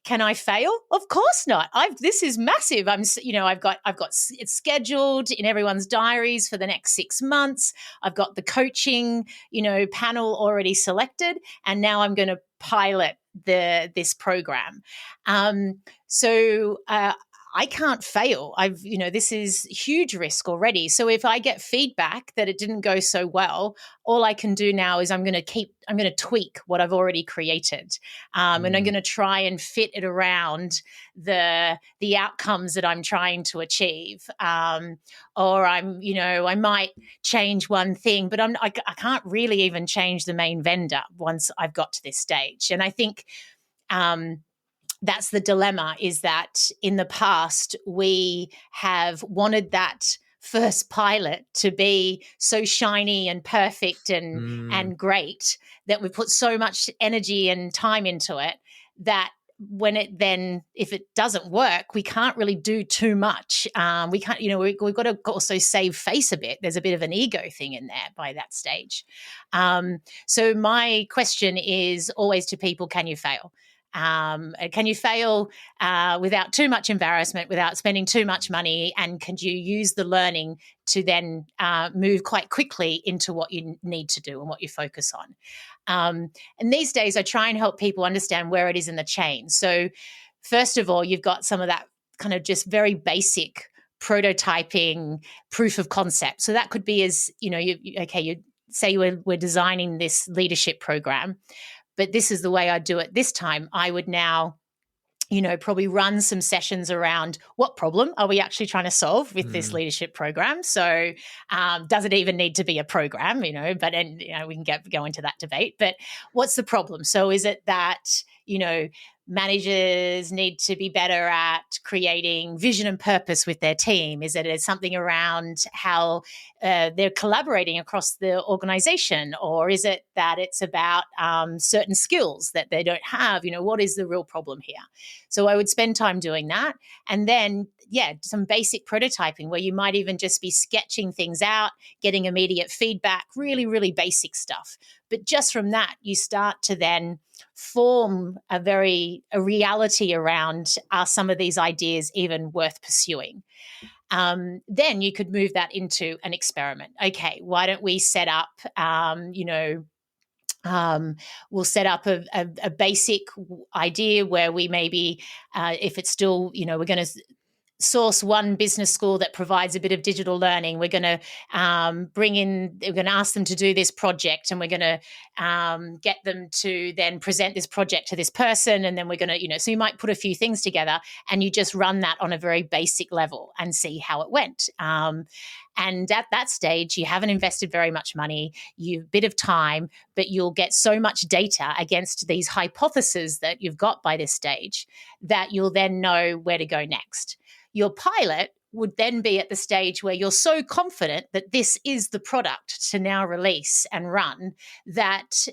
Speaker 2: can I fail? Of course not. This is massive. I've got it's scheduled in everyone's diaries for the next 6 months. I've got the coaching, panel already selected, and now I'm going to pilot this program. I can't fail. This is huge risk already. So if I get feedback that it didn't go so well, all I can do now is I'm going to tweak what I've already created. And I'm going to try and fit it around the outcomes that I'm trying to achieve. Or I might change one thing, but I can't really even change the main vendor once I've got to this stage. And I think, that's the dilemma, is that in the past we have wanted that first pilot to be so shiny and perfect and great that we put so much energy and time into it that if it doesn't work, we can't really do too much. We can't, we've got to also save face a bit. There's a bit of an ego thing in there by that stage. So my question is always to people, can you fail? Can you fail without too much embarrassment, without spending too much money? And can you use the learning to then move quite quickly into what you need to do and what you focus on? And these days I try and help people understand where it is in the chain. So first of all, you've got some of that kind of just very basic prototyping, proof of concept. So that could be as, you say we're designing this leadership program, but this is the way I do it this time. I would now, probably run some sessions around what problem are we actually trying to solve with this leadership program. So does it even need to be a program, we can go into that debate, but what's the problem? So is it that, managers need to be better at creating vision and purpose with their team? Is it something around how they're collaborating across the organization? Or is it that it's about certain skills that they don't have? What is the real problem here? So I would spend time doing that. And then, some basic prototyping where you might even just be sketching things out, getting immediate feedback, really, really basic stuff. But just from that, you start to then form a reality around, are some of these ideas even worth pursuing? Then you could move that into an experiment. Okay, why don't we set up, we'll set up a basic idea where we maybe, if it's still, we're going to source one business school that provides a bit of digital learning. We're going to we're going to ask them to do this project, and we're going to get them to then present this project to this person. And then we're going to, so you might put a few things together and you just run that on a very basic level and see how it went. And at that stage, you haven't invested very much money, you've a bit of time, but you'll get so much data against these hypotheses that you've got by this stage that you'll then know where to go next. your pilot would then be at the stage where you're so confident that this is the product to now release and run that,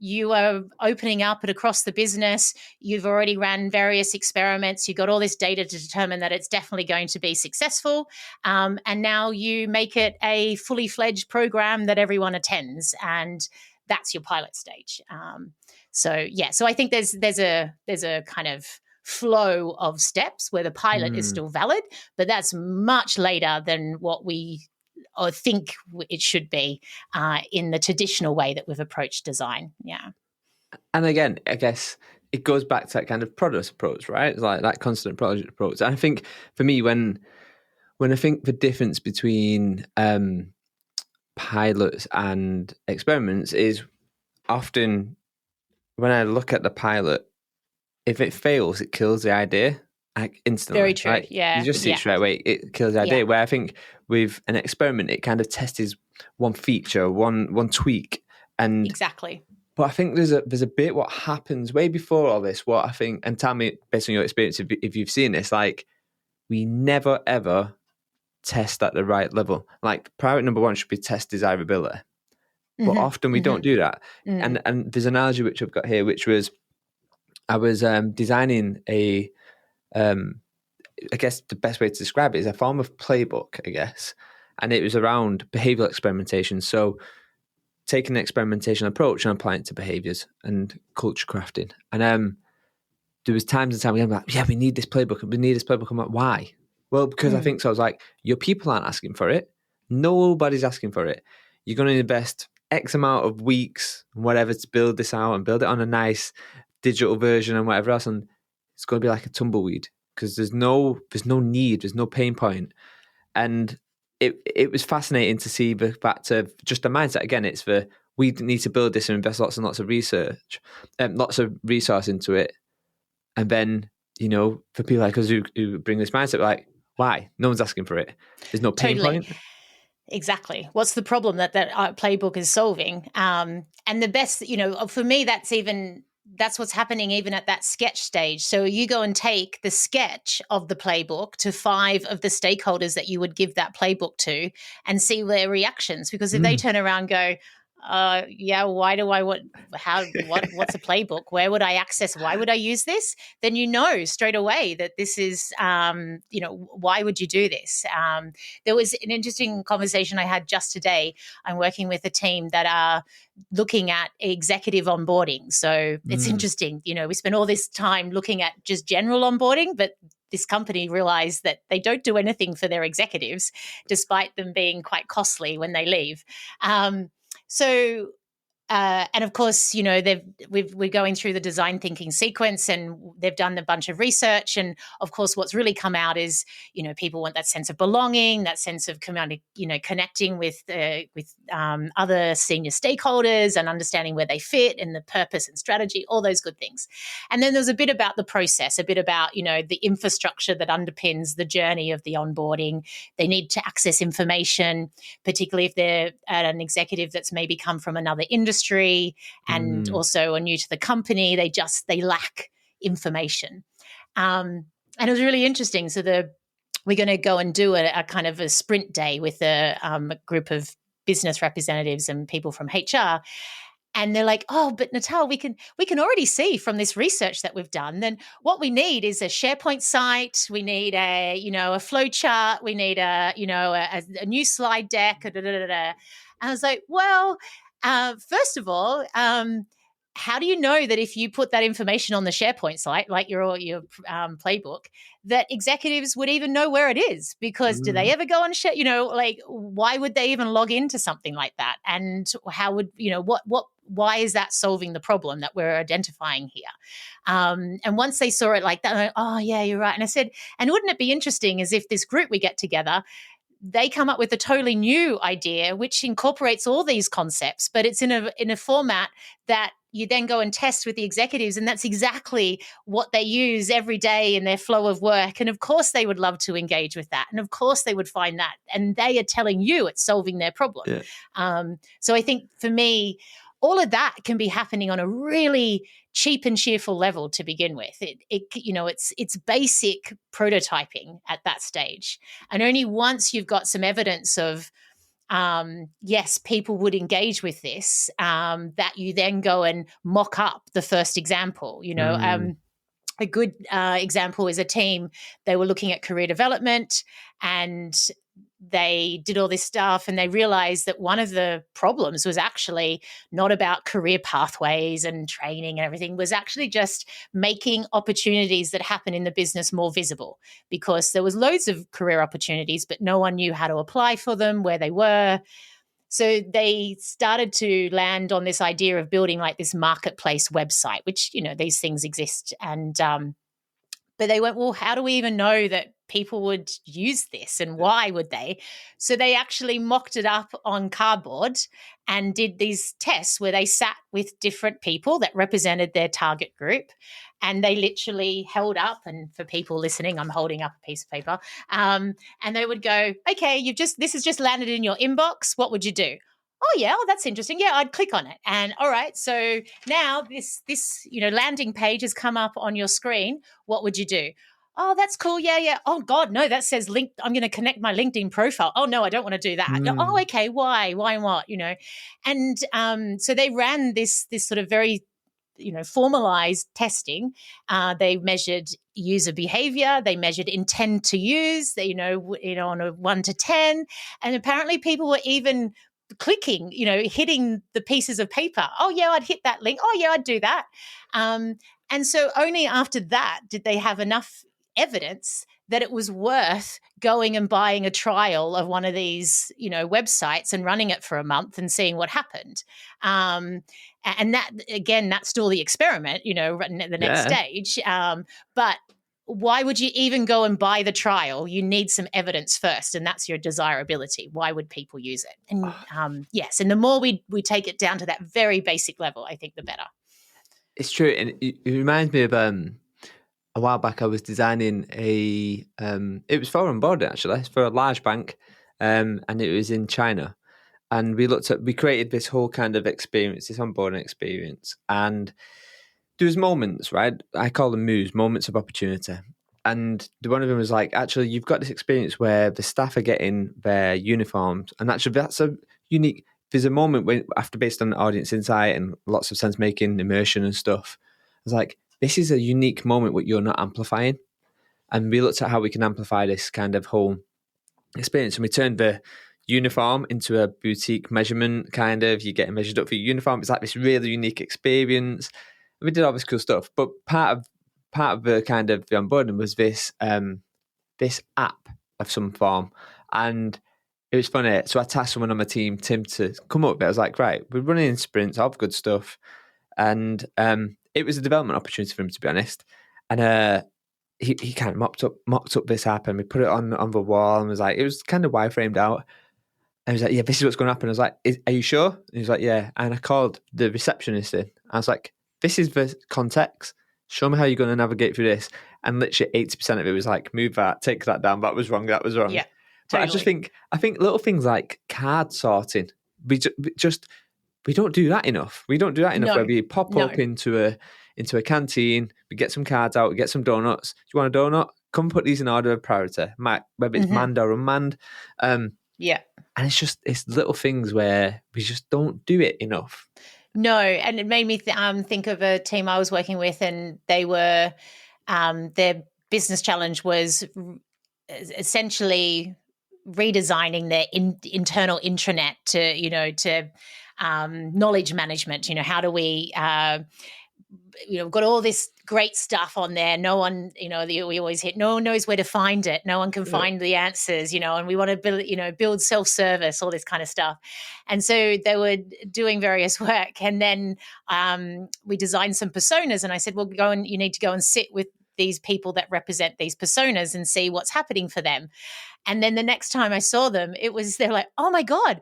Speaker 2: you are opening up it across the business. You've already ran various experiments. You've got all this data to determine that it's definitely going to be successful. And now you make it a fully fledged program that everyone attends. And that's your pilot stage. So I think there's a kind of flow of steps where the pilot is still valid, but that's much later than what we think it should be in the traditional way that we've approached design. Yeah.
Speaker 1: And again, I guess it goes back to that kind of product approach, right? It's like that constant project approach. And I think for me, when I think the difference between pilots and experiments is often when I look at the pilot, if it fails, it kills the idea like instantly.
Speaker 2: Very true.
Speaker 1: Right?
Speaker 2: Yeah.
Speaker 1: You just see it straight away. It kills the idea.
Speaker 2: Yeah.
Speaker 1: Where I think with an experiment, it kind of tests one feature, one tweak, and
Speaker 2: exactly.
Speaker 1: But I think there's a bit what happens way before all this. What I think, and tell me based on your experience if you've seen this, like we never ever test at the right level. Like priority number one should be test desirability, but often we don't do that. And there's an analogy which I've got here, which was I was designing I guess the best way to describe it is a form of playbook, I guess, and it was around behavioral experimentation. So taking an experimentation approach and applying it to behaviors and culture crafting. And there was times and time again, like, yeah, we need this playbook. I'm like, why? Well, because I think so. I was like, your people aren't asking for it. Nobody's asking for it. You're going to invest X amount of weeks, whatever, to build this out and build it on a nice digital version and whatever else. And it's going to be like a tumbleweed because there's no need, there's no pain point. And it was fascinating to see the fact of just the mindset. Again, it's we need to build this and invest lots and lots of research, lots of resource into it. And then, for people like us who bring this mindset, like, why? No one's asking for it. There's no pain point.
Speaker 2: Exactly. What's the problem that playbook is solving? And the best, for me, that's what's happening even at that sketch stage. So you go and take the sketch of the playbook to 5 of the stakeholders that you would give that playbook to and see their reactions. Because if they turn around and go, why do I what's a playbook? Where would I access? Why would I use this? Then straight away that this is, why would you do this? There was an interesting conversation I had just today. I'm working with a team that are looking at executive onboarding. So it's interesting, we spend all this time looking at just general onboarding, but this company realized that they don't do anything for their executives, despite them being quite costly when they leave. And of course, we're going through the design thinking sequence, and they've done a bunch of research. And of course, what's really come out is, people want that sense of belonging, that sense of connecting with other senior stakeholders and understanding where they fit and the purpose and strategy, all those good things. And then there's a bit about the process, a bit about, the infrastructure that underpins the journey of the onboarding. They need to access information, particularly if they're at an executive that's maybe come from another industry and also are new to the company. They lack information. And it was really interesting. So we're going to go and do a kind of a sprint day with a group of business representatives and people from HR. And they're like, oh, but Natal, we can already see from this research that we've done, then what we need is a SharePoint site. We need a flow chart. We need a new slide deck. And I was like, well, first of all, how do you know that if you put that information on the SharePoint site, like your playbook, that executives would even know where it is? Because do they ever go on share? Why would they even log into something like that? And how would why is that solving the problem that we're identifying here? And once they saw it like that, I'm like, oh yeah, you're right. And I said, and wouldn't it be interesting as if this group we get together, they come up with a totally new idea which incorporates all these concepts, but it's in a format that you then go and test with the executives, and that's exactly what they use every day in their flow of work. And of course they would love to engage with that, and of course they would find that, and they are telling you it's solving their problem. So I think for me, all of that can be happening on a really cheap and cheerful level to begin with. It's basic prototyping at that stage. And only once you've got some evidence of, yes, people would engage with this, that you then go and mock up the first example. A good example is a team. They were looking at career development, and they did all this stuff, and they realized that one of the problems was actually not about career pathways and training and everything, was actually just making opportunities that happen in the business more visible, because there was loads of career opportunities, but no one knew how to apply for them, where they were. So they started to land on this idea of building like this marketplace website, which, these things exist. And but they went, well, how do we even know that people would use this, and why would they? So they actually mocked it up on cardboard and did these tests where they sat with different people that represented their target group. And they literally held up, and for people listening, I'm holding up a piece of paper, and they would go, okay, this has just landed in your inbox. What would you do? Oh yeah, that's interesting. Yeah, I'd click on it. And all right, so now this landing page has come up on your screen. What would you do? Oh, that's cool. Yeah. Oh God, no, that says link. I'm going to connect my LinkedIn profile. Oh no, I don't want to do that. Oh, okay. Why and what? And so they ran this sort of very formalized testing. They measured user behavior. They measured intent to use. On a 1 to 10, and apparently people were even clicking, hitting the pieces of paper. Oh yeah, I'd hit that link. Oh yeah, I'd do that. And so only after that did they have enough evidence that it was worth going and buying a trial of one of these, websites and running it for a month and seeing what happened. And that, again, that's still the experiment, at the next stage. But why would you even go and buy the trial? You need some evidence first, and that's your desirability. Why would people use it? And yes, and the more we take it down to that very basic level, I think the better.
Speaker 1: It's true, and it reminds me of a while back. I was designing it was for onboarding actually, for a large bank, and it was in China. And we created this whole kind of experience, this onboarding experience, and there's moments, right? I call them moves, moments of opportunity. And one of them was like, actually, you've got this experience where the staff are getting their uniforms, and actually that's a unique. There's a moment when, after based on audience insight and lots of sense making, immersion and stuff, I was like, this is a unique moment what you're not amplifying. And we looked at how we can amplify this kind of whole experience, and we turned the uniform into a boutique measurement kind of. You're getting measured up for your uniform. It's like this really unique experience. We did all this cool stuff, but part of the kind of the onboarding was this this app of some form, and it was funny. So I tasked someone on my team, Tim, to come up with it. I was like, right, we're running in sprints, all good stuff, and it was a development opportunity for him, to be honest. And he kind of mocked up this app, and we put it on the wall, and was like, it was kind of wireframed out. And he was like, yeah, this is what's going to happen. I was like, are you sure? And he was like, yeah. And I called the receptionist in. I was like, this is the context. Show me how you're going to navigate through this. And literally 80% of it was like, move that, take that down. That was wrong. Yeah, totally. But I think little things like card sorting, we don't do that enough. We don't do that enough. Where we pop up into a canteen, we get some cards out, we get some donuts. Do you want a donut? Come put these in order of priority, whether it's manned or unmanned. And it's little things where we just don't do it enough.
Speaker 2: No, and it made me think of a team I was working with, and they were their business challenge was essentially redesigning their internal intranet to knowledge management. How do we got all this great stuff on there. No one, we always hit, no one knows where to find it. No one can find the answers, and we want to build self-service, all this kind of stuff. And so they were doing various work. And then we designed some personas, and I said, well, you need to go and sit with these people that represent these personas and see what's happening for them. And then the next time I saw them, they're like, oh my God,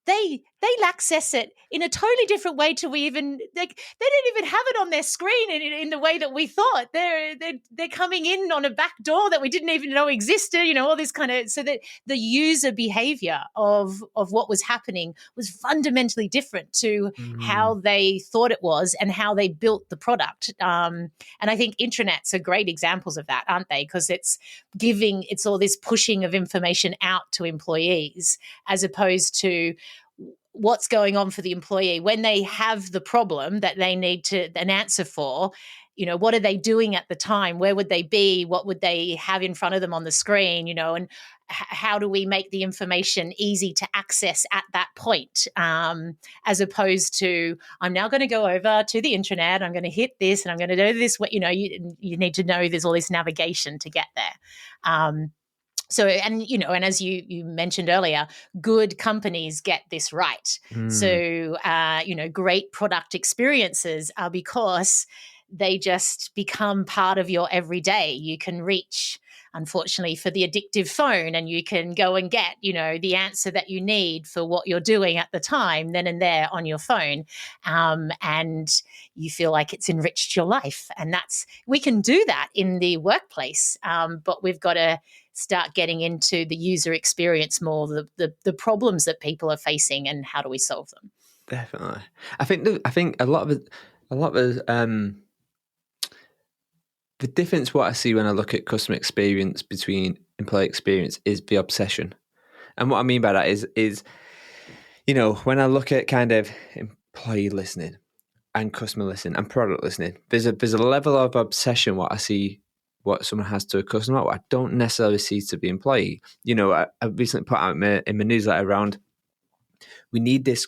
Speaker 2: they they'll access it in a totally different way to we even they don't even have it on their screen in the way that we thought. They're coming in on a back door that we didn't even know existed. All this kind of, so that the user behavior of what was happening was fundamentally different to how they thought it was and how they built the product. And I think intranets are great examples of that, aren't they? Because it's all this pushing of information out to employees as opposed to what's going on for the employee when they have the problem that they need an answer for. What are they doing at the time? Where would they be? What would they have in front of them on the screen? And how do we make the information easy to access at that point? As opposed to, I'm now going to go over to the intranet, I'm going to hit this and I'm going to do this. You need to know there's all this navigation to get there. So, and as you mentioned earlier, good companies get this right. So, great product experiences are because they just become part of your everyday. You can reach, unfortunately, for the addictive phone, and you can go and get, the answer that you need for what you're doing at the time, then and there on your phone. And you feel like it's enriched your life. And we can do that in the workplace, but we've got to start getting into the user experience more, the problems that people are facing and how do we solve them.
Speaker 1: Definitely. I think a lot of it, the difference what I see when I look at customer experience between employee experience is the obsession. And what I mean by that is when I look at kind of employee listening and customer listening and product listening, there's a level of obsession what I see what someone has to a customer, what I don't necessarily see to the employee. I recently put out in my newsletter around, we need this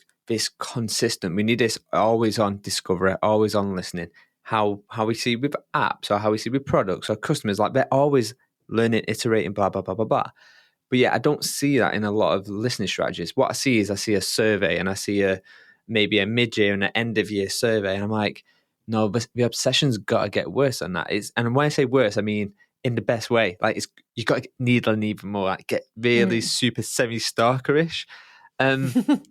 Speaker 1: consistent, we need this always on discovery, always on listening. How we see with apps or how we see with products or customers, like they're always learning, iterating, blah, blah, blah, blah, blah. But yeah, I don't see that in a lot of listening strategies. What I see is a survey and I see maybe a mid-year and an end-of-year survey. And I'm like, no, but the obsession's got to get worse than that. And when I say worse, I mean in the best way. Like you've got to needle and even more, like get really super semi-stalkerish.
Speaker 2: But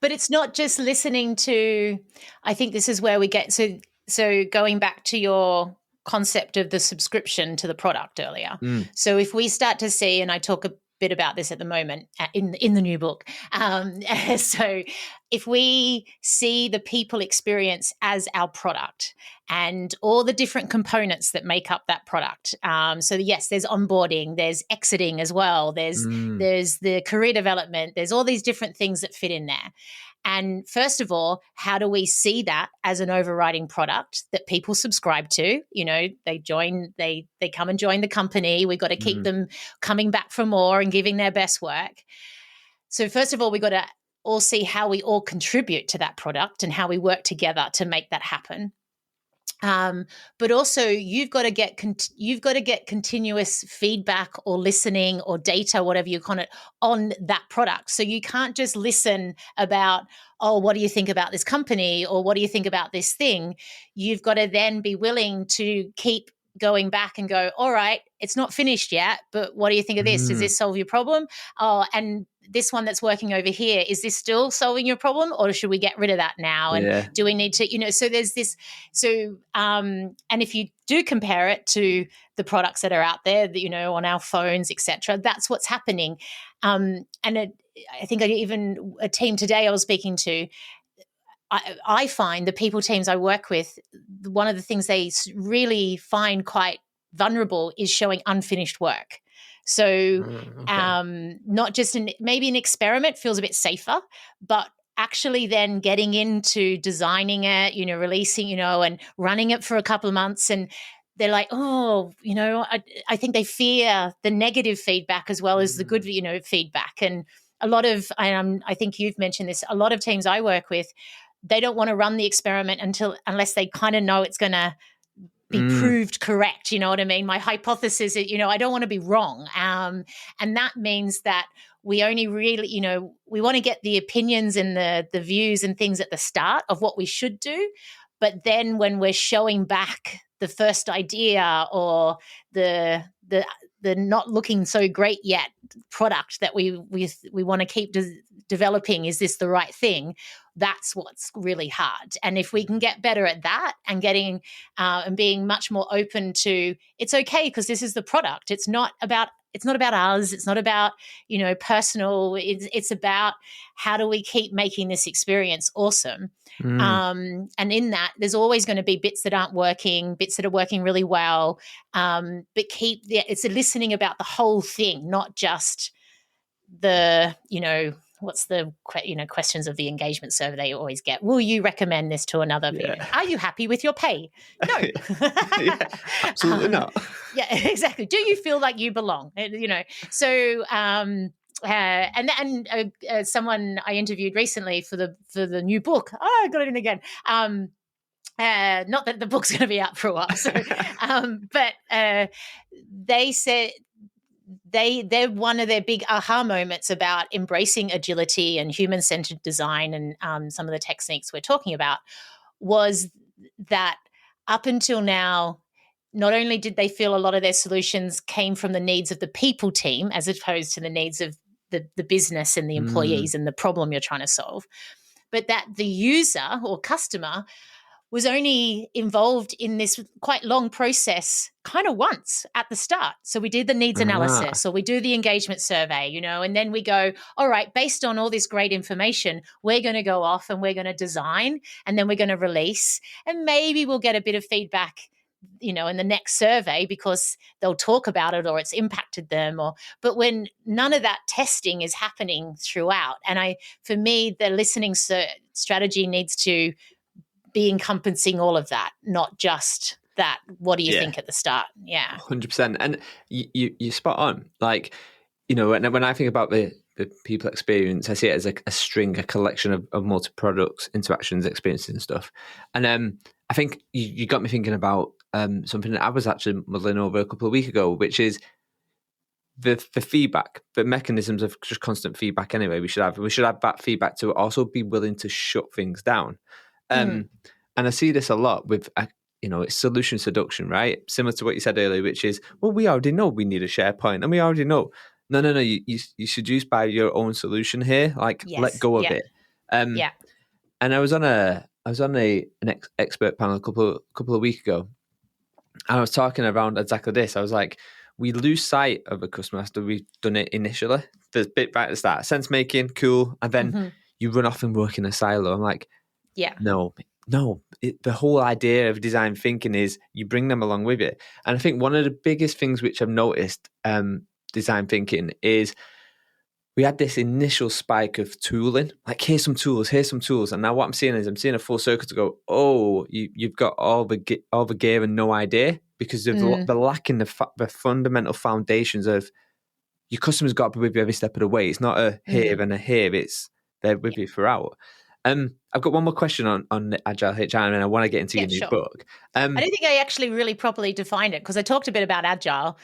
Speaker 2: it's not just listening to, I think this is where we get, so going back to your concept of the subscription to the product earlier. So if we start to see, and I talk a bit about this at the moment in the new book. So if we see the people experience as our product and all the different components that make up that product. So yes, there's onboarding, there's exiting as well. There's the career development. There's all these different things that fit in there. And first of all, how do we see that as an overriding product that people subscribe to? They come and join the company. We've got to keep them coming back for more and giving their best work. So first of all, we've got to all see how we all contribute to that product and how we work together to make that happen. But also you've got to get continuous feedback or listening or data, whatever you call it, on that product. So you can't just listen about, oh, what do you think about this company or what do you think about this thing? You've got to then be willing to keep going back and go, all right, it's not finished yet, but what do you think of this? Does this solve your problem? Oh, and this one that's working over here, is this still solving your problem or should we get rid of that now? And do we need to, so there's this, and if you do compare it to the products that are out there, on our phones, etc., that's what's happening. I think even a team today I was speaking to, I find the people teams I work with, one of the things they really find quite vulnerable is showing unfinished work. So not just maybe an experiment feels a bit safer, but actually then getting into designing it, releasing, and running it for a couple of months, and they're like, oh, I think they fear the negative feedback as well as the good, feedback. And a lot of, I think you've mentioned this, a lot of teams I work with, they don't want to run the experiment unless they kind of know it's going to be proved correct. You know what I mean? My hypothesis is, I don't want to be wrong. And that means that we only really, we want to get the opinions and the views and things at the start of what we should do. But then when we're showing back the first idea or the not looking so great yet product that we want to keep developing, is this the right thing? That's what's really hard. And if we can get better at that and getting and being much more open to, it's okay because this is the product. It's not about us. It's not about, personal. It's about how do we keep making this experience awesome. And in that, there's always going to be bits that aren't working, bits that are working really well. But it's a listening about the whole thing, not just the, what's the questions of the engagement survey they always get. Will you recommend this to another?
Speaker 1: Yeah.
Speaker 2: Are you happy with your pay? No.
Speaker 1: Yeah, absolutely not.
Speaker 2: Yeah, exactly. Do you feel like you belong? So someone I interviewed recently for the new book. Oh, I got it in again. Not that the book's going to be out for a while. So, but they said they're one of their big aha moments about embracing agility and human-centered design and some of the techniques we're talking about was that up until now, not only did they feel a lot of their solutions came from the needs of the people team as opposed to the needs of the business and the employees and the problem you're trying to solve, but that the user or customer was only involved in this quite long process kind of once at the start. So we did the needs analysis or we do the engagement survey, and then we go, all right, based on all this great information, we're going to go off and we're going to design and then we're going to release and maybe we'll get a bit of feedback, in the next survey because they'll talk about it or it's impacted them but when none of that testing is happening throughout. And for me, the listening strategy needs to be encompassing all of that, not just that. What do you think at the start? Yeah,
Speaker 1: 100%. And you're spot on. Like, when I think about the people experience, I see it as a string, a collection of multi products, interactions, experiences, and stuff. And I think you got me thinking about something that I was actually muddling over a couple of weeks ago, which is the feedback, the mechanisms of just constant feedback. Anyway, we should have that feedback to also be willing to shut things down. And I see this a lot with, it's solution seduction, right? Similar to what you said earlier, which is, well, we already know we need a SharePoint and we already know. No, you seduce by your own solution here. Like, let go of it. And I was on an expert panel a couple of weeks ago. And I was talking around exactly this. I was like, we lose sight of a customer after we've done it initially. There's a bit right at the start, sense making, cool. And then you run off and work in a silo. I'm like, no. The whole idea of design thinking is you bring them along with it. And I think one of the biggest things which I've noticed, design thinking, is we had this initial spike of tooling. Like, here's some tools. And now what I'm seeing is a full circle to go, oh, you've got all the gear and no idea, because of the lacking the fundamental foundations of your customers got to be with you every step of the way. It's not a here and a here. It's they're with you throughout. I've got one more question on Agile HR, and I want to get into your new book.
Speaker 2: I don't think I actually really properly defined it because I talked a bit about Agile,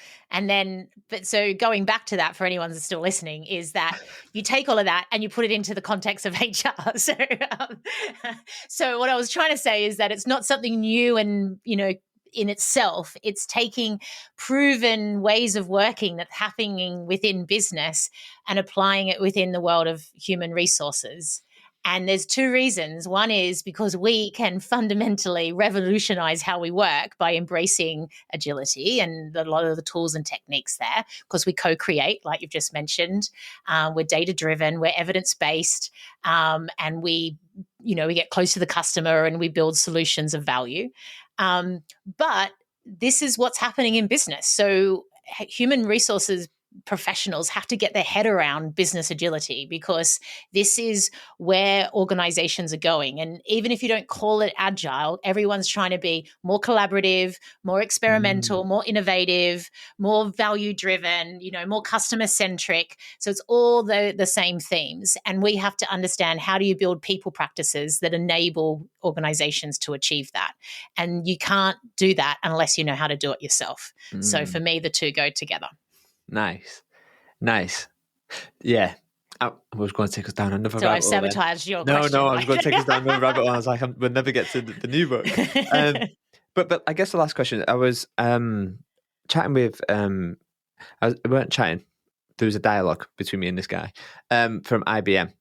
Speaker 2: so going back to that for anyone that's still listening is that you take all of that and you put it into the context of HR. So what I was trying to say is that it's not something new and, in itself. It's taking proven ways of working that's happening within business and applying it within the world of human resources. And there's two reasons. One is because we can fundamentally revolutionize how we work by embracing agility and a lot of the tools and techniques there, because we co-create, like you've just mentioned. We're data-driven, we're evidence-based, and we get close to the customer and we build solutions of value. But this is what's happening in business. So human resources professionals have to get their head around business agility, because this is where organizations are going. And even if you don't call it agile, everyone's trying to be more collaborative, more experimental, more innovative, more value driven, more customer centric. So it's all the same themes. And we have to understand, how do you build people practices that enable organizations to achieve that? And you can't do that unless you know how to do it yourself. So for me, the two go together.
Speaker 1: Nice. Yeah. I was going to take us down another rabbit hole.
Speaker 2: So I've sabotaged your question.
Speaker 1: No, I was going to take us down another rabbit hole. I was like, we'll never get to the new book. But I guess the last question, I was chatting with, we weren't chatting. There was a dialogue between me and this guy from IBM.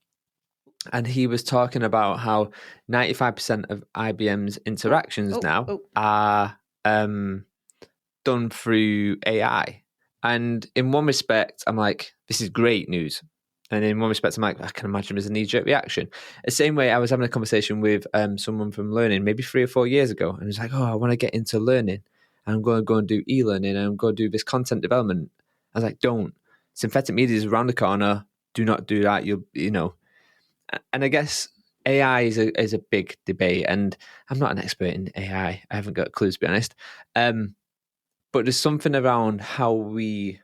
Speaker 1: and he was talking about how 95% of IBM's interactions now are done through AI. And in one respect, I'm like, this is great news. And in one respect, I'm like, I can imagine there's a knee-jerk reaction. The same way I was having a conversation with someone from learning maybe 3 or 4 years ago, and it's like, oh, I want to get into learning. I'm going to go and do e-learning, and I'm going to do this content development. I was like, don't. Synthetic media is around the corner. Do not do that. You know. And I guess AI is a big debate, and I'm not an expert in AI. I haven't got clues, to be honest. But there's something around how we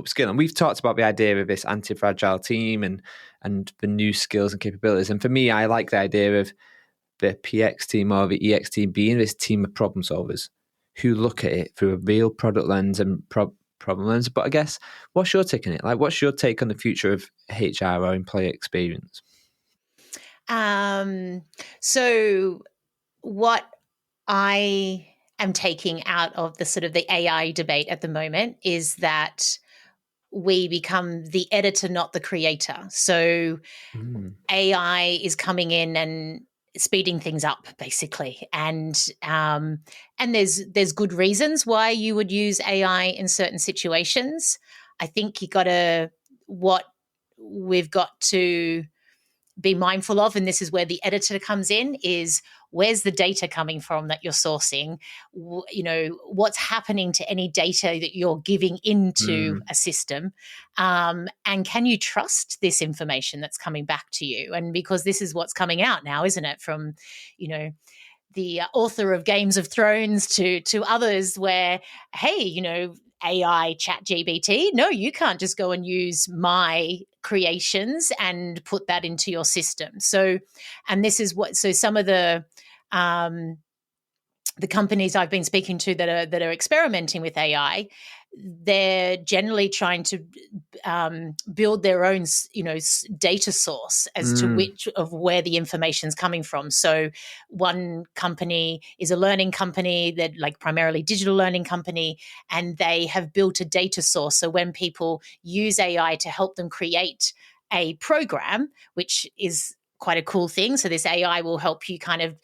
Speaker 1: upskill, and we've talked about the idea of this anti-fragile team and the new skills and capabilities. And for me, I like the idea of the PX team or the EX team being this team of problem solvers who look at it through a real product lens and problem lens. But I guess, what's your take on it? Like, what's your take on the future of HR or employee experience?
Speaker 2: So what I am taking out of the sort of the AI debate at the moment is that we become the editor, not the creator. So AI is coming in and speeding things up, basically, and there's good reasons why you would use AI in certain situations. I think what we've got to be mindful of, and this is where the editor comes in, is where's the data coming from that you're sourcing? What's happening to any data that you're giving into a system, and can you trust this information that's coming back to you? And because this is what's coming out now, isn't it, from the author of Games of Thrones to others, where, hey, AI chat GBT, no, you can't just go and use my creations and put that into your system. So, and this is so some of the companies I've been speaking to that are experimenting with AI, they're generally trying to build their own, data source as to which of where the information's coming from. So one company is a learning company, that like primarily digital learning company, and they have built a data source. So when people use AI to help them create a program, which is quite a cool thing. So this AI will help you kind of,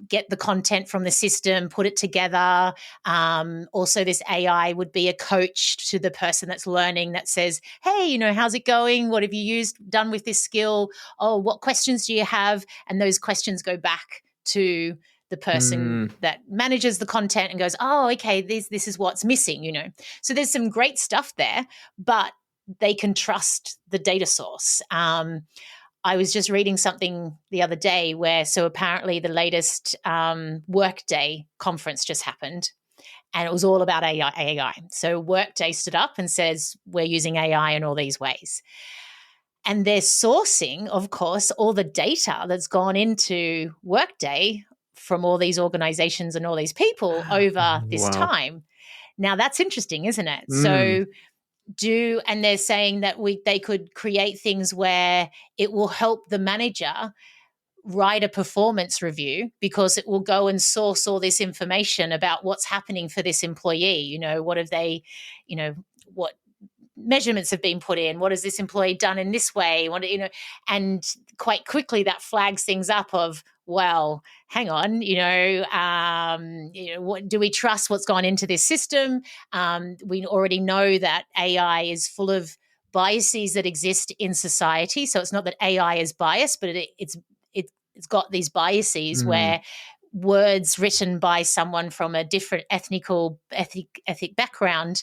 Speaker 2: get the content from the system, put it together. Also, this AI would be a coach to the person that's learning, that says, hey, how's it going? What have you done with this skill? Oh, what questions do you have? And those questions go back to the person that manages the content and goes, oh, okay, this is what's missing, So there's some great stuff there, but they can trust the data source. I was just reading something the other day where, so apparently the latest Workday conference just happened, and it was all about AI. So Workday stood up and says, we're using AI in all these ways. And they're sourcing, of course, all the data that's gone into Workday from all these organizations and all these people over this time. Now, that's interesting, isn't it? So and they're saying that they could create things where it will help the manager write a performance review, because it will go and source all this information about what's happening for this employee. What have they, what measurements have been put in, what has this employee done in this way, and quite quickly that flags things up of, well, hang on, what do we trust what's gone into this system? We already know that AI is full of biases that exist in society. So it's not that AI is biased, but it's got these biases where words written by someone from a different ethic background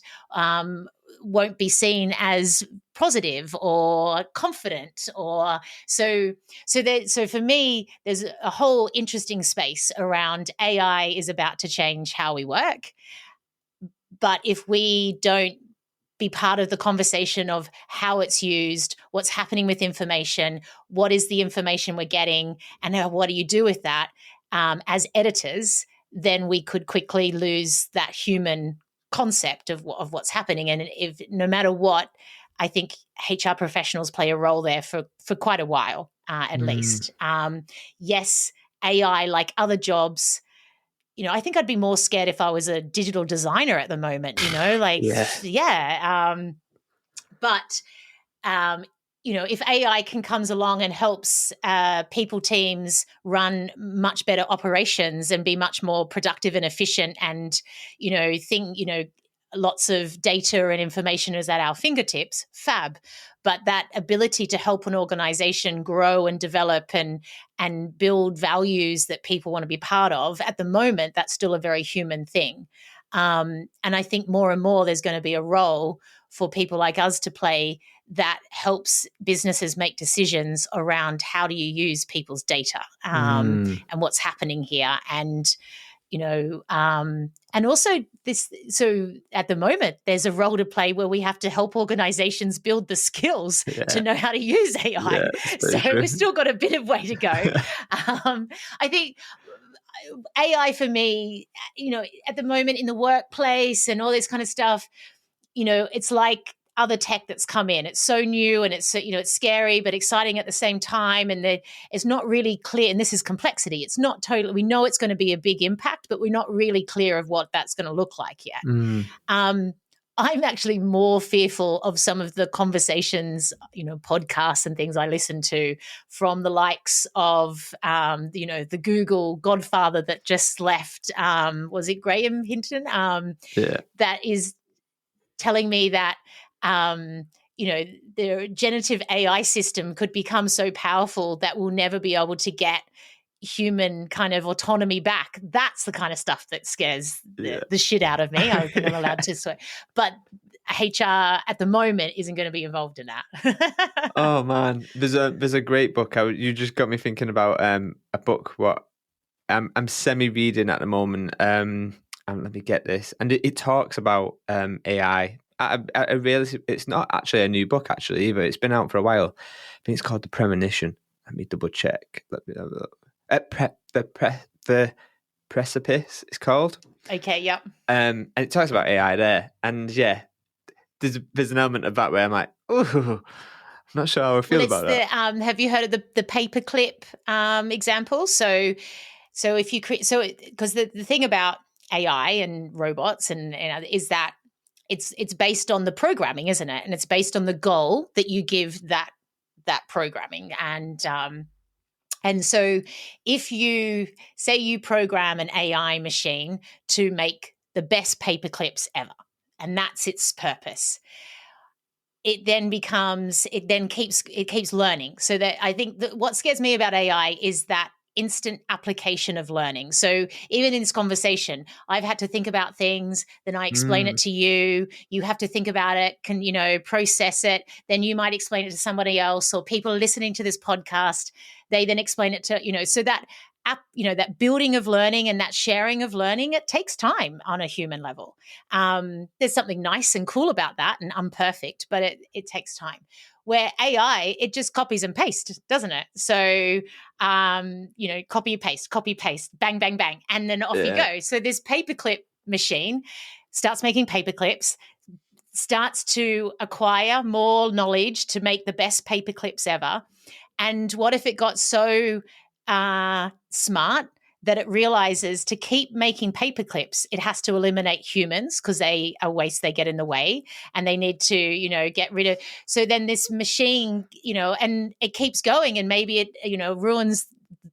Speaker 2: won't be seen as positive or confident, or so for me, there's a whole interesting space around AI is about to change how we work. But if we don't be part of the conversation of how it's used, what's happening with information, what is the information we're getting, and what do you do with that, as editors, then we could quickly lose that human concept of what's happening. And if no matter what, I think HR professionals play a role there for quite a while, at least. Yes, AI, like other jobs, I think I'd be more scared if I was a digital designer at the moment, like, yeah. But if AI comes along and helps people teams run much better operations and be much more productive and efficient, and lots of data and information is at our fingertips, fab. But that ability to help an organization grow and develop and build values that people want to be part of, at the moment, that's still a very human thing. And I think more and more there's going to be a role for people like us to play that helps businesses make decisions around how do you use people's data and what's happening here. And and also this. So at the moment, there's a role to play where we have to help organizations build the skills to know how to use AI.
Speaker 1: Yeah,
Speaker 2: so
Speaker 1: true.
Speaker 2: we've still got a bit of way to go. I think AI for me, at the moment in the workplace and all this kind of stuff, it's like other tech that's come in. It's so new and it's scary but exciting at the same time, and it's not really clear. And this is complexity. It's not totally. We know it's going to be a big impact, but we're not really clear of what that's going to look like yet. I'm actually more fearful of some of the conversations, podcasts and things I listen to from the likes of, the Google Godfather that just left. Was it Graham Hinton? That is telling me that their generative AI system could become so powerful that we'll never be able to get human kind of autonomy back. That's the kind of stuff that scares the shit out of me. I think I'm allowed to swear. But HR at the moment isn't going to be involved in that.
Speaker 1: Oh man, there's a great book. You just got me thinking about a book what I'm semi-reading at the moment. And let me get this. And it talks about AI. I realize it's not actually a new book actually either. It's been out for a while. I think it's called The Premonition. Let me double check. Let me have a look. The Precipice it's called.
Speaker 2: Okay, yep.
Speaker 1: And it talks about AI there. And yeah, there's an element of that where I'm like, ooh, I'm not sure how I feel about that.
Speaker 2: Have you heard of the paperclip example? So if you create, because the thing about AI and robots and is that it's based on the programming, isn't it? And it's based on the goal that you give that programming. And so if you say you program an AI machine to make the best paper clips ever, and that's its purpose, it then keeps learning. So that I think that what scares me about AI is that instant application of learning. So even in this conversation, I've had to think about things, then I explain it to you. You have to think about it, process it. Then you might explain it to somebody else, or people listening to this podcast, they then explain it to, so that that building of learning and that sharing of learning, it takes time on a human level. There's something nice and cool about that and imperfect, but it takes time. Where AI, it just copies and pastes, doesn't it? So, copy, paste, bang, bang, bang, and then off you go. So this paperclip machine starts making paper clips, starts to acquire more knowledge to make the best paper clips ever. And what if it got so smart that it realizes to keep making paper clips, it has to eliminate humans because they are waste, they get in the way, and they need to, get rid of. So then this machine, and it keeps going, and maybe it, ruins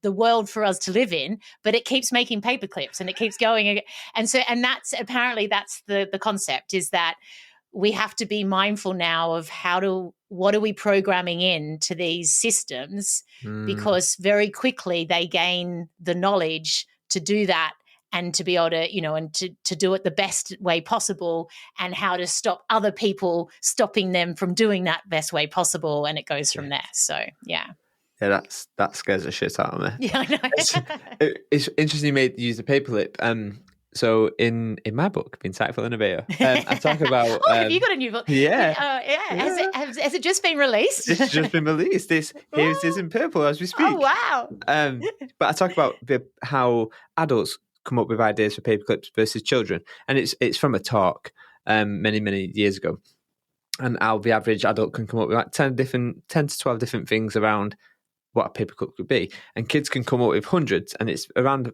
Speaker 2: the world for us to live in, but it keeps making paper clips and it keeps going. And that's apparently that's the concept, is that we have to be mindful now of what are we programming into these systems, because very quickly they gain the knowledge to do that and to be able to, and to do it the best way possible, and how to stop other people stopping them from doing that best way possible. And it goes from there. So, yeah.
Speaker 1: Yeah, that scares the shit out of me.
Speaker 2: Yeah, I know.
Speaker 1: It's interesting you use the paperclip. So in my book, The Insightful Innovator, I talk about...
Speaker 2: have you got a new book?
Speaker 1: Yeah.
Speaker 2: Yeah. Has it just been released?
Speaker 1: It's just been released. Here's this in purple as we speak.
Speaker 2: Oh, wow.
Speaker 1: But I talk about how adults come up with ideas for paperclips versus children. And it's from a talk many, many years ago. And how the average adult can come up with like 10 to 12 different things around what a paperclip could be. And kids can come up with hundreds. And it's around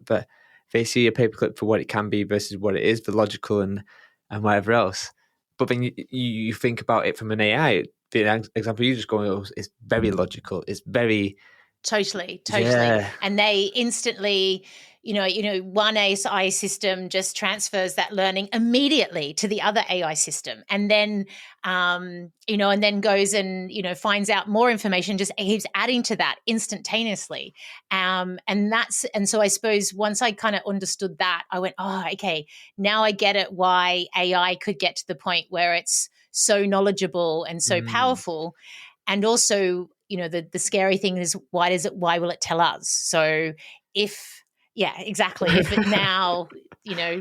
Speaker 1: they see a paperclip for what it can be versus what it is, the logical and whatever else. But then you think about it from an AI the example you just going, it's very logical. It's very
Speaker 2: Totally.
Speaker 1: yeah.
Speaker 2: And they instantly, one AI system just transfers that learning immediately to the other AI system, and then, and then goes and, finds out more information, just keeps adding to that instantaneously. And so I suppose once I kind of understood that, I went, oh, okay, now I get it why AI could get to the point where it's so knowledgeable and so powerful. And also, the scary thing is, why will it tell us? So if it now,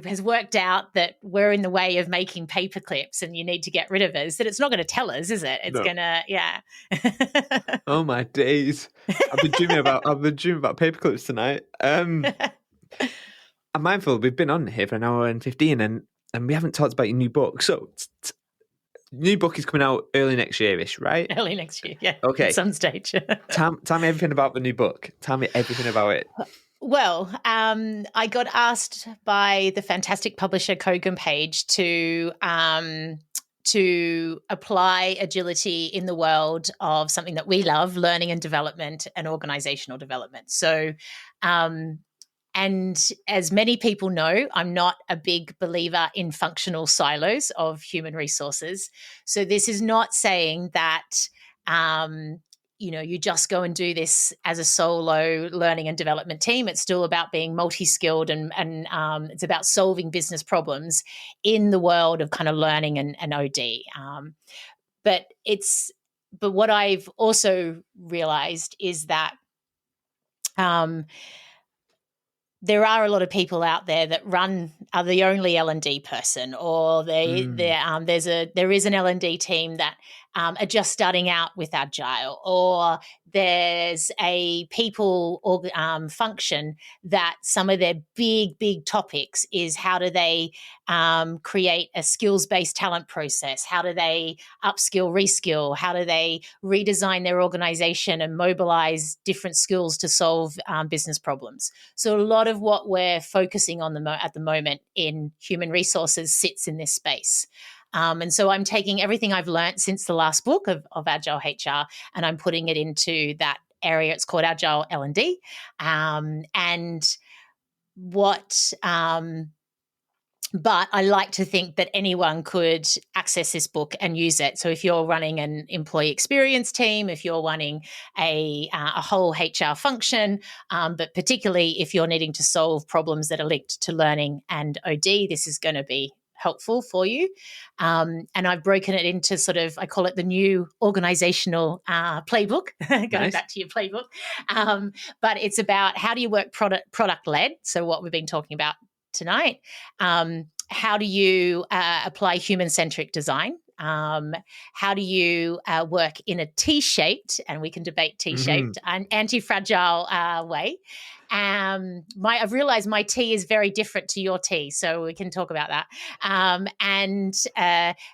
Speaker 2: has worked out that we're in the way of making paper clips and you need to get rid of us, that it's not going to tell us, is it? It's gonna,
Speaker 1: Oh my days. I've been dreaming about paper clips tonight. I'm mindful we've been on here for an hour and 15 and we haven't talked about your new book. So new book is coming out early next year-ish, right?
Speaker 2: Early next year, yeah.
Speaker 1: Okay.
Speaker 2: At some stage.
Speaker 1: Tell me everything about the new book. Tell me everything about it.
Speaker 2: Well, I got asked by the fantastic publisher Kogan Page to apply agility in the world of something that we love, learning and development and organizational development. So, and as many people know, I'm not a big believer in functional silos of human resources. So this is not saying that, you just go and do this as a solo learning and development team. It's still about being multi-skilled and it's about solving business problems in the world of kind of learning and OD. But what I've also realized is that there are a lot of people out there that are the only L&D person, or there is an L&D team that are just starting out with Agile, or there's a people function that some of their big topics is how do they create a skills-based talent process? How do they upskill, reskill? How do they redesign their organization and mobilize different skills to solve business problems? So a lot of what we're focusing on at the moment in human resources sits in this space. And so I'm taking everything I've learned since the last book of Agile HR, and I'm putting it into that area. It's called Agile L&D. But I like to think that anyone could access this book and use it. So if you're running an employee experience team, if you're running a whole HR function, but particularly if you're needing to solve problems that are linked to learning and OD, this is going to be helpful for you. And I've broken it into sort of, I call it the new organizational playbook, going back to your playbook. But it's about how do you work product-led, so what we've been talking about tonight. How do you apply human-centric design? How do you work in a T-shaped, and we can debate T-shaped, an anti-fragile way? I've realized my T is very different to your T, so we can talk about that. And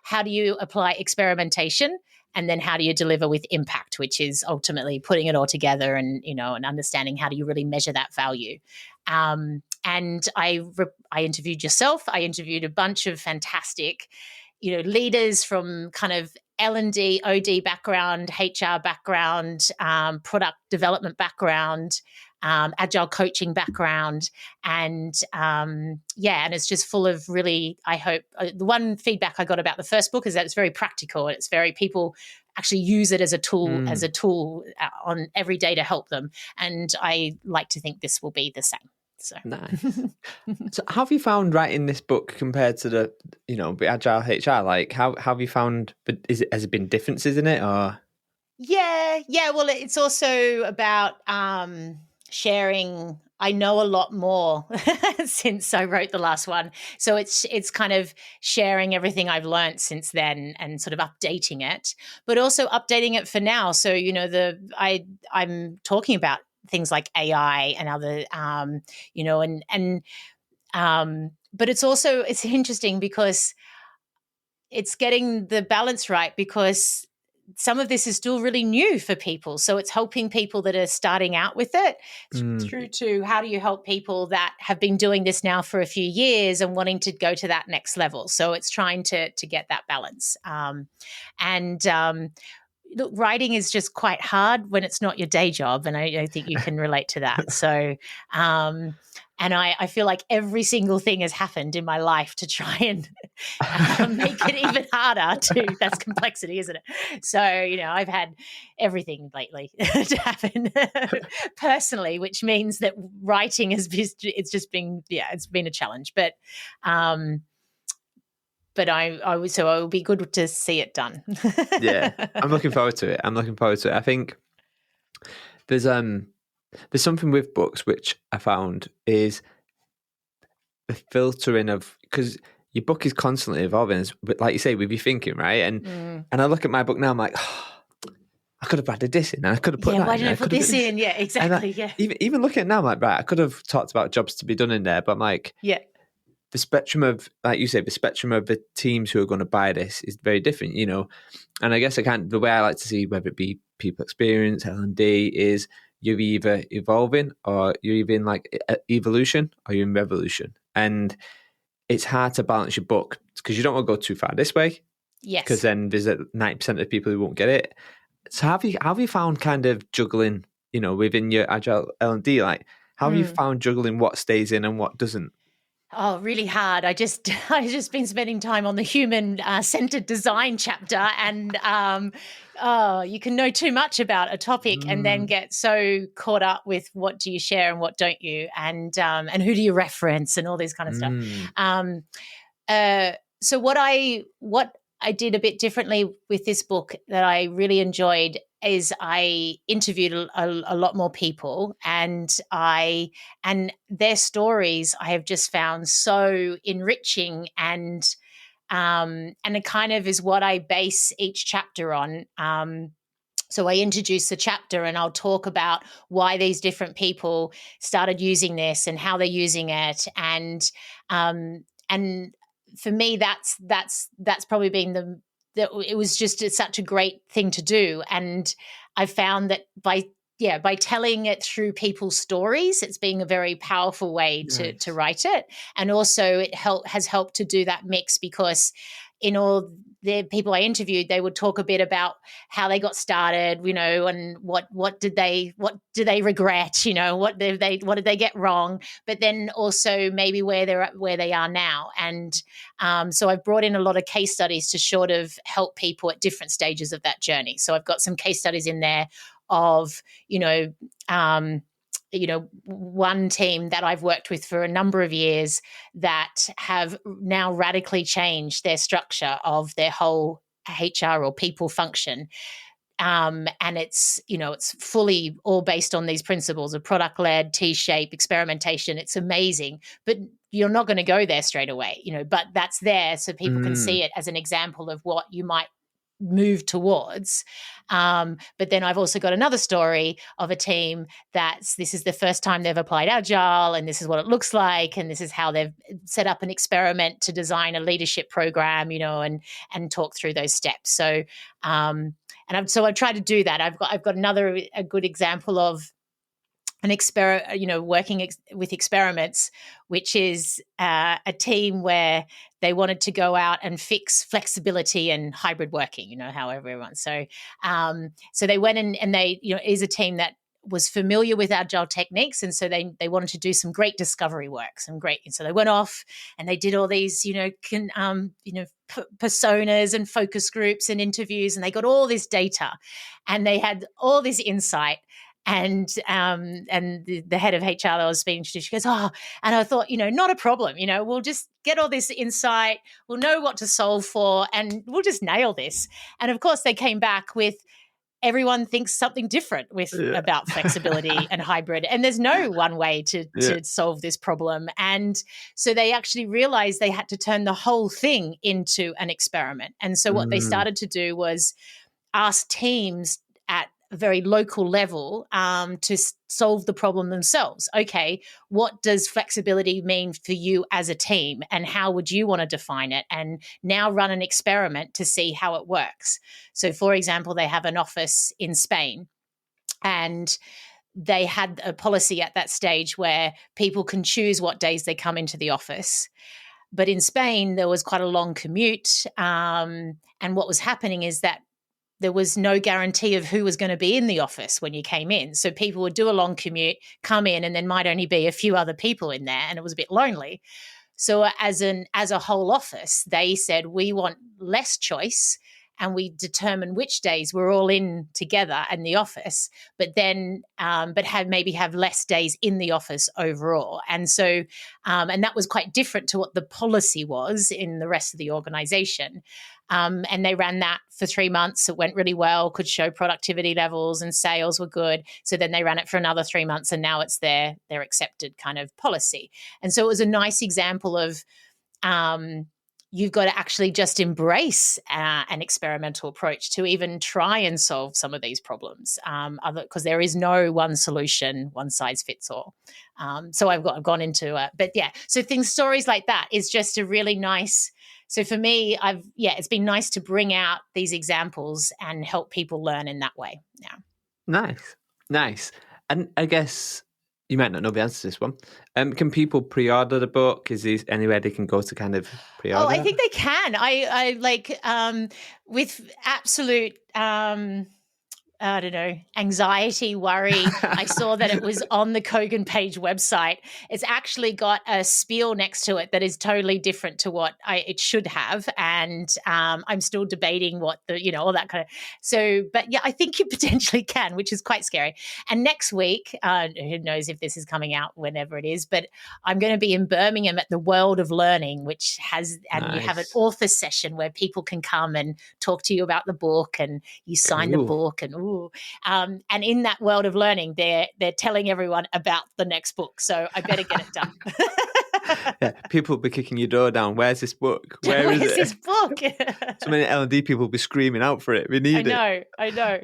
Speaker 2: how do you apply experimentation? And then how do you deliver with impact, which is ultimately putting it all together and, and understanding how do you really measure that value. And I interviewed yourself. I interviewed a bunch of fantastic, leaders from kind of L&D, OD background, HR background, product development background, agile coaching background. And and it's just full of really, I hope, the one feedback I got about the first book is that it's very practical. It's very, people actually use it as a tool on every day to help them. And I like to think this will be the same. So
Speaker 1: nice. So how have you found writing this book compared to the Agile HR? Like how have you found, but has it been differences in it or?
Speaker 2: Yeah. Well, it's also about sharing. I know a lot more since I wrote the last one. So it's kind of sharing everything I've learned since then and sort of updating it, but also updating it for now. So, I'm talking about things like AI and other, but it's interesting because it's getting the balance right, because some of this is still really new for people. So it's helping people that are starting out with it through to how do you help people that have been doing this now for a few years and wanting to go to that next level. So it's trying to get that balance. look, writing is just quite hard when it's not your day job, and I think you can relate to that. So, and I feel like every single thing has happened in my life to try and make it even harder to. That's complexity, isn't it? So, I've had everything lately to happen personally, which means that writing it's been a challenge, but. But I will be good to see it done.
Speaker 1: Yeah, I'm looking forward to it. I think there's something with books which I found is the filtering of, because your book is constantly evolving, but like you say, with your thinking, right? And I look at my book now, I'm like, oh, I could have added this in, and I could have put that in.
Speaker 2: Why did I put this in? Yeah, exactly. Yeah.
Speaker 1: Even looking at it now, I'm like, right, I could have talked about jobs to be done in there, but I'm like,
Speaker 2: yeah.
Speaker 1: The spectrum of, like you say, the spectrum of the teams who are going to buy this is very different, And I guess the way I like to see, whether it be people experience, L&D, is you're either evolving or you're either in like evolution or you're in revolution. And it's hard to balance your book because you don't want to go too far this way.
Speaker 2: Yes.
Speaker 1: Because then there's 90% of people who won't get it. So have you found kind of juggling, within your Agile L&D, like how have you found juggling what stays in and what doesn't?
Speaker 2: Oh, really hard. I just been spending time on the human centered design chapter, and you can know too much about a topic and then get so caught up with what do you share and what don't you, and who do you reference and all this kind of stuff. So what I did a bit differently with this book that I really enjoyed is I interviewed a lot more people, and their stories I have just found so enriching, and it kind of is what I base each chapter on. So I introduce the chapter and I'll talk about why these different people started using this and how they're using it, and for me that's probably been it was just such a great thing to do. And I found that by telling it through people's stories, it's being a very powerful way to write it. And also it has helped to do that mix, because in all the people I interviewed, they would talk a bit about how they got started, and what did they regret, what did they get wrong, but then also maybe where they are now. And so I've brought in a lot of case studies to sort of help people at different stages of that journey. So I've got some case studies in there of, one team that I've worked with for a number of years that have now radically changed their structure of their whole HR or people function. And it's fully all based on these principles of product-led, T-shape, experimentation. It's amazing, but you're not going to go there straight away, but that's there so people can see it as an example of what you might move towards. But then I've also got another story of a team this is the first time they've applied Agile, and this is what it looks like, and this is how they've set up an experiment to design a leadership program, and talk through those steps. So I've tried to do that. I've got a good example of an experiment, working with experiments, which is a team where they wanted to go out and fix flexibility and hybrid working, how everyone. So they went and they, is a team that was familiar with Agile techniques. And so they wanted to do some great discovery work, and so they went off and they did all these, personas and focus groups and interviews, and they got all this data and they had all this insight. And the head of HR that I was speaking to, she goes, oh, and I thought, not a problem. We'll just get all this insight. We'll know what to solve for, and we'll just nail this. And of course, they came back with everyone thinks something different about flexibility and hybrid, and there's no one way to solve this problem. And so they actually realized they had to turn the whole thing into an experiment. And so what they started to do was ask teams at a very local level to solve the problem themselves. Okay, what does flexibility mean for you as a team, and how would you want to define it? And now run an experiment to see how it works. So, for example, they have an office in Spain, and they had a policy at that stage where people can choose what days they come into the office. But in Spain, there was quite a long commute. And what was happening is that there was no guarantee of who was going to be in the office when you came in. So people would do a long commute, come in, and then might only be a few other people in there, and it was a bit lonely. So as a whole office, they said, we want less choice, and we determine which days we're all in together in the office, but then but have less days in the office overall. And so and that was quite different to what the policy was in the rest of the organization. And they ran that for 3 months. It went really well, could show productivity levels and sales were good. So then they ran it for another 3 months, and now it's their accepted kind of policy. And so it was a nice example of you've got to actually just embrace an experimental approach to even try and solve some of these problems, because there is no one solution, one size fits all. So I've gone into it, but yeah. So stories like that is just a really nice. So for me, it's been nice to bring out these examples and help people learn in that way. Yeah.
Speaker 1: Nice. And I guess you might not know the answer to this one. Can people pre-order the book? Is there anywhere they can go to kind of pre-order?
Speaker 2: Oh, I think they can. I like with absolute I don't know, anxiety, worry. I saw that it was on the Kogan Page website. It's actually got a spiel next to it that is totally different to what it should have. And I'm still debating what all that kind of. So, but yeah, I think you potentially can, which is quite scary. And next week, who knows if this is coming out whenever it is, but I'm going to be in Birmingham at the World of Learning, which has, and
Speaker 1: Nice.
Speaker 2: You have an author session where people can come and talk to you about the book, and you sign the book, and and in that World of Learning, they're telling everyone about the next book. So I better get it done.
Speaker 1: Yeah, people will be kicking your door down. Where's this book? Where's
Speaker 2: this book?
Speaker 1: So many L&D people will be screaming out for it. We need it.
Speaker 2: I know.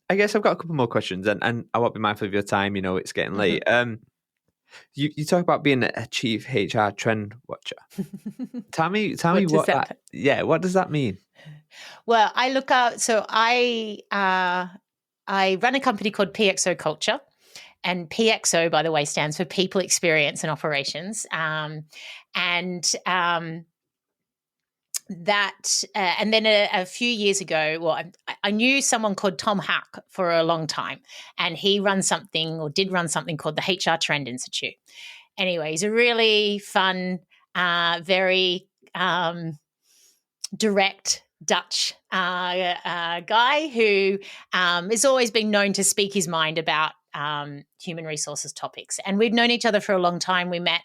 Speaker 1: I guess I've got a couple more questions, and I won't be mindful of your time. It's getting late. You talk about being a chief HR trend watcher. Tell me what that. Yeah, what does that mean?
Speaker 2: Well, I look up. So I run a company called PXO Culture, and PXO, by the way, stands for People Experience and Operations. And then a few years ago, well, I knew someone called Tom Hack for a long time, and he did run something called the HR Trend Institute. Anyway, he's a really fun, very direct Dutch guy who has always been known to speak his mind about human resources topics. And we've known each other for a long time. We met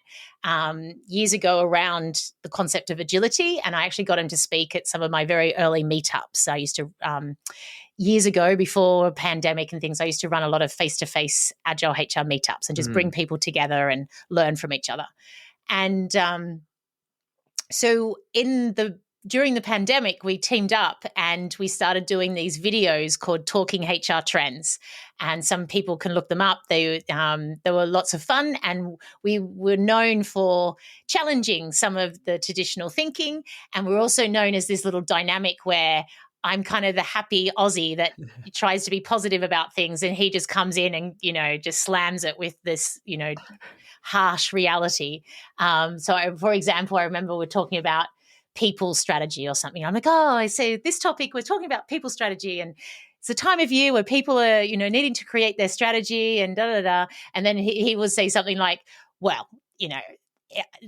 Speaker 2: years ago around the concept of agility, and I actually got him to speak at some of my very early meetups. I used to, years ago, before a pandemic and things, I used to run a lot of face-to-face agile HR meetups and just bring people together and learn from each other. And so during the pandemic, we teamed up and we started doing these videos called Talking HR Trends. And some people can look them up. They were lots of fun, and we were known for challenging some of the traditional thinking. And we're also known as this little dynamic where I'm kind of the happy Aussie that tries to be positive about things, and he just comes in and, just slams it with this, harsh reality. For example, I remember we're talking about people strategy or something. I'm like, I say this topic, we're talking about people strategy, and it's a time of year where people are, needing to create their strategy and da-da-da. And then he would say something like, well,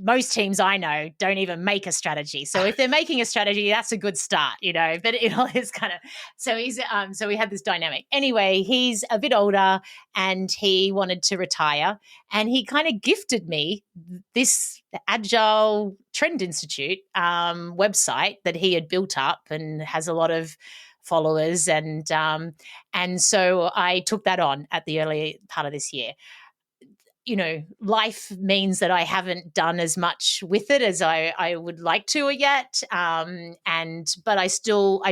Speaker 2: most teams I know don't even make a strategy. So if they're making a strategy, that's a good start, but it's kind of, so he's, so we had this dynamic. Anyway, he's a bit older and he wanted to retire, and he kind of gifted me this Agile Trend Institute website that he had built up and has a lot of followers. And so I took that on at the early part of this year. Life means that I haven't done as much with it as I would like to yet. But I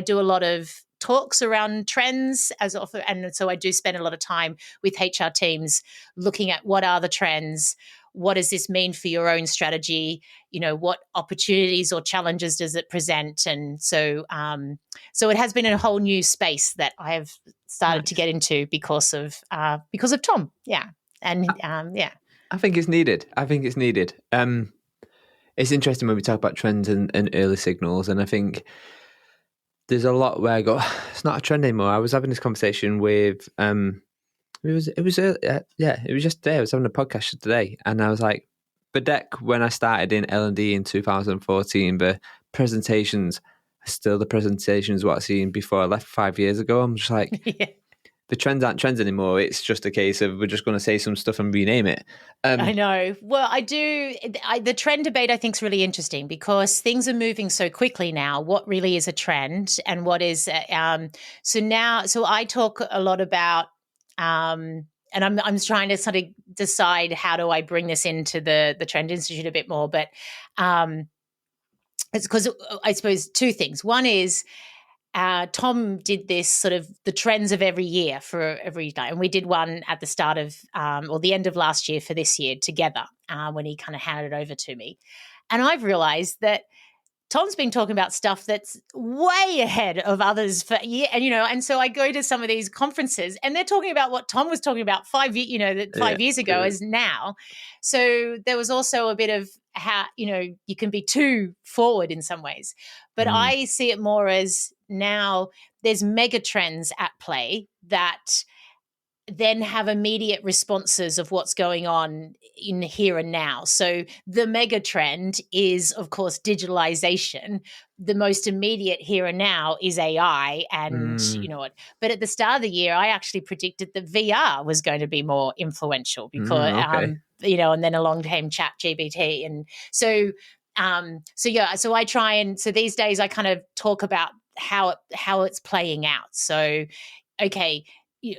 Speaker 2: do a lot of talks around trends as often. And so I do spend a lot of time with HR teams looking at what are the trends, what does this mean for your own strategy? What opportunities or challenges does it present? And so it has been a whole new space that I have started to get into because of Tom. Yeah. And
Speaker 1: I think it's needed. It's interesting when we talk about trends and early signals, and I think there's a lot where I go, it's not a trend anymore. I was having this conversation with it was just today. I was having a podcast today, and I was like, the deck when I started in L&D in 2014, the presentations are still the presentations what I seen before I left 5 years ago. I'm just like,
Speaker 2: Yeah.
Speaker 1: the trends aren't trends anymore. It's just a case of we're just going to say some stuff and rename it.
Speaker 2: I know. Well, the trend debate I think is really interesting because things are moving so quickly now. What really is a trend and what is, so I talk a lot about, and I'm trying to sort of decide how do I bring this into the Trend Institute a bit more, but it's because I suppose two things. One is, Tom did this sort of the trends of every year for every night. And we did one at the start of, or the end of last year for this year together when he kind of handed it over to me. And I've realized that Tom's been talking about stuff that's way ahead of others for year, and so I go to some of these conferences and they're talking about what Tom was talking about 5 years ago as now. So there was also a bit of how, you can be too forward in some ways, but I see it more as now there's mega trends at play that then have immediate responses of what's going on in here and now. So the mega trend is, of course, digitalization. The most immediate here and now is AI and what. But at the start of the year, I actually predicted that VR was going to be more influential because, and then along came Chat GBT. And so I try and, so these days I kind of talk about how it's playing out. So, okay,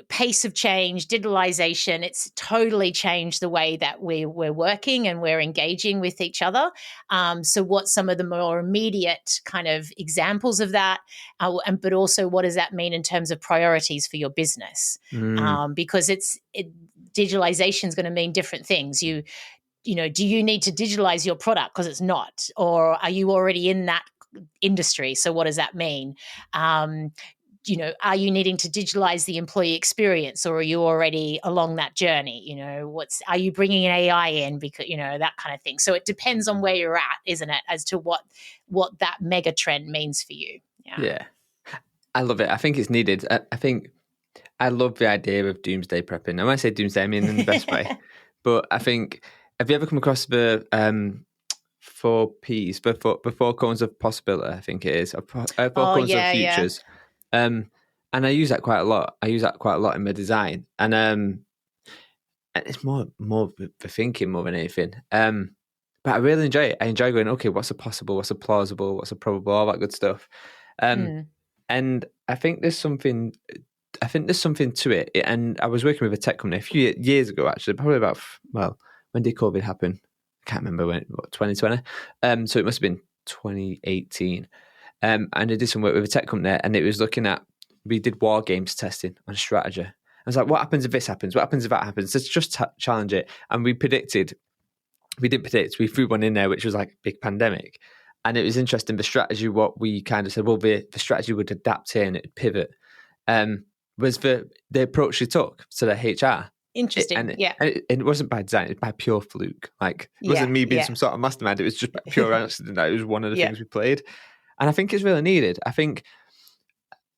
Speaker 2: pace of change, digitalization, it's totally changed the way that we're working and we're engaging with each other. So what's some of the more immediate kind of examples of that? But also what does that mean in terms of priorities for your business? Because digitalization is going to mean different things. Do you need to digitalize your product because it's not? Or are you already in that industry? So what does that mean? Are you needing to digitalize the employee experience, or are you already along that journey? Are you bringing an AI in, because that kind of thing. So it depends on where you're at, isn't it, as to what that mega trend means for you.
Speaker 1: Yeah, I love it. I think it's needed. I think I love the idea of doomsday prepping. And when I say doomsday, I mean in the best way. But I think, have you ever come across the 4 Ps, the 4 corners of possibility? I think it is. 4 corners of futures.
Speaker 2: Yeah.
Speaker 1: And I use that quite a lot. I use that quite a lot in my design, and it's more for thinking more than anything. But I really enjoy it. I enjoy going, okay, what's a possible, what's a plausible, what's a probable, all that good stuff. And I think there's something. To it. And I was working with a tech company a few years ago, actually, probably about when did COVID happen? I can't remember when. 2020. So it must have been 2018. And I did some work with a tech company, and it was looking at, we did war games testing on strategy. I was like, what happens if this happens? What happens if that happens? Let's just challenge it. And we didn't predict, we threw one in there, which was like big pandemic. And it was interesting, the strategy, what we kind of said, well, the strategy would adapt here and it'd pivot, was the approach we took to the HR.
Speaker 2: Interesting.
Speaker 1: And it wasn't by design, it was by pure fluke. Like, it wasn't me being some sort of mastermind, it was just pure accident. It was one of the things we played. And I think it's really needed. I think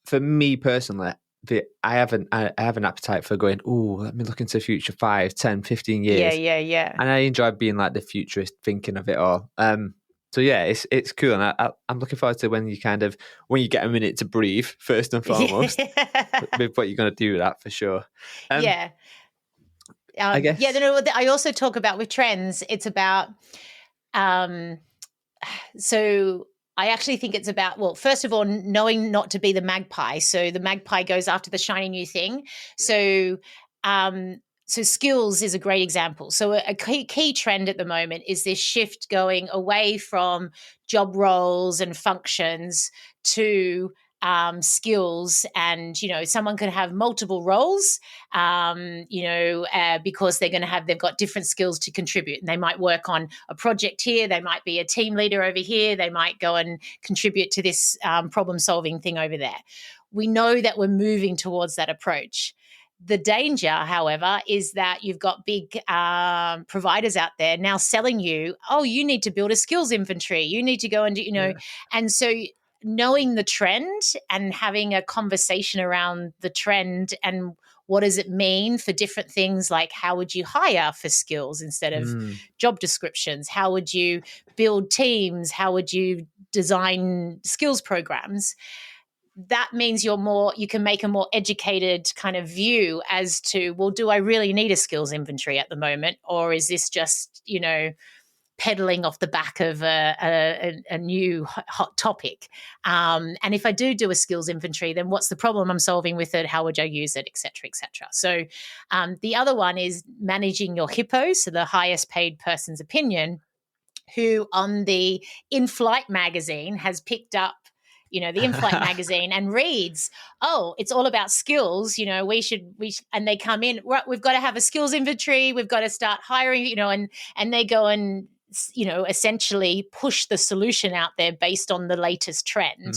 Speaker 1: for me personally, I have an appetite for going, let me look into the future 5, 10, 15 years.
Speaker 2: Yeah.
Speaker 1: And I enjoy being like the futurist, thinking of it all. So yeah, it's cool. And I'm looking forward to when you get a minute to breathe, first and foremost, with what you're going to do with that, for sure.
Speaker 2: I guess. I also talk about with trends, it's about, so I actually think it's about, well, first of all, knowing not to be the magpie. So the magpie goes after the shiny new thing. Yeah. So skills is a great example. So a key trend at the moment is this shift going away from job roles and functions to skills. And, someone can have multiple roles, because they've got different skills to contribute. And they might work on a project here. They might be a team leader over here. They might go and contribute to this problem solving thing over there. We know that we're moving towards that approach. The danger, however, is that you've got big providers out there now selling you, you need to build a skills inventory. You need to go and do, and so knowing the trend and having a conversation around the trend and what does it mean for different things, like how would you hire for skills instead of job descriptions? How would you build teams? How would you design skills programs? That means you can make a more educated kind of view as to, well, do I really need a skills inventory at the moment? Or is this just, pedaling off the back of a new hot topic? And if I do a skills inventory, then what's the problem I'm solving with it? How would I use it, et cetera, et cetera. So the other one is managing your HIPPO, so the highest paid person's opinion, who on the In-Flight magazine has picked up the In-Flight magazine and reads, oh, it's all about skills. We should, and they come in, right, we've got to have a skills inventory. We've got to start hiring, and they go and, essentially push the solution out there based on the latest trend.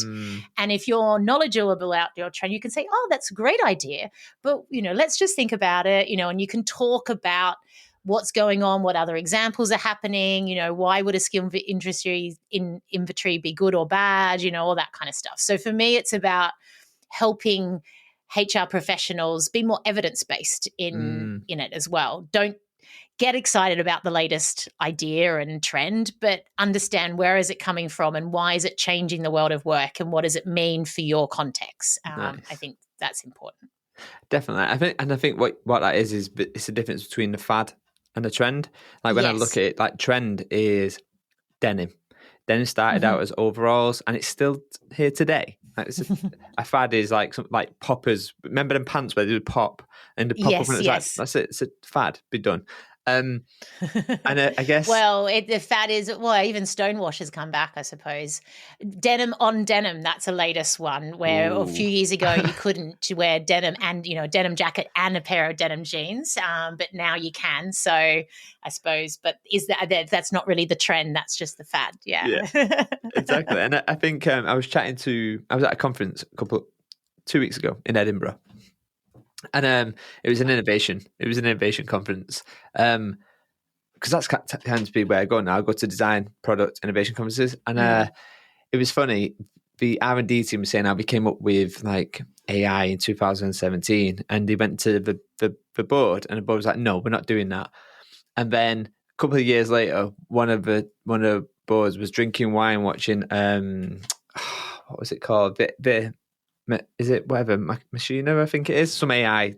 Speaker 2: And if you're knowledgeable about your trend, you can say, oh, that's a great idea, but, let's just think about it, and you can talk about what's going on, what other examples are happening, why would a skill inventory be good or bad, all that kind of stuff. So for me, it's about helping HR professionals be more evidence-based in it as well. Don't get excited about the latest idea and trend, but understand where is it coming from and why is it changing the world of work and what does it mean for your context.
Speaker 1: Nice.
Speaker 2: I think that's important.
Speaker 1: Definitely. I think what that is it's the difference between the fad and the trend. Like when I look at it, like trend is denim. Denim started out as overalls and it's still here today. Like a fad is like something like poppers. Remember them pants where they would pop and the pop up and it's like, that's it. It's a fad. Be done. And I guess
Speaker 2: the fad is even stonewash has come back, I suppose. Denim on denim, that's the latest one where a few years ago you couldn't wear denim and denim jacket and a pair of denim jeans, but now you can. So I suppose, but that's not really the trend, that's just the fad. Yeah.
Speaker 1: Exactly. And I think I was at a conference 2 weeks ago in Edinburgh. And it was an innovation conference. Because that's tends to be where I go now. I go to design, product, innovation conferences. And it was funny. The R&D team was saying how we came up with like AI in 2017. And they went to the board and the board was like, no, we're not doing that. And then a couple of years later, one of the boards was drinking wine, watching, what was it called? Is it whatever Machina? I think it is some AI.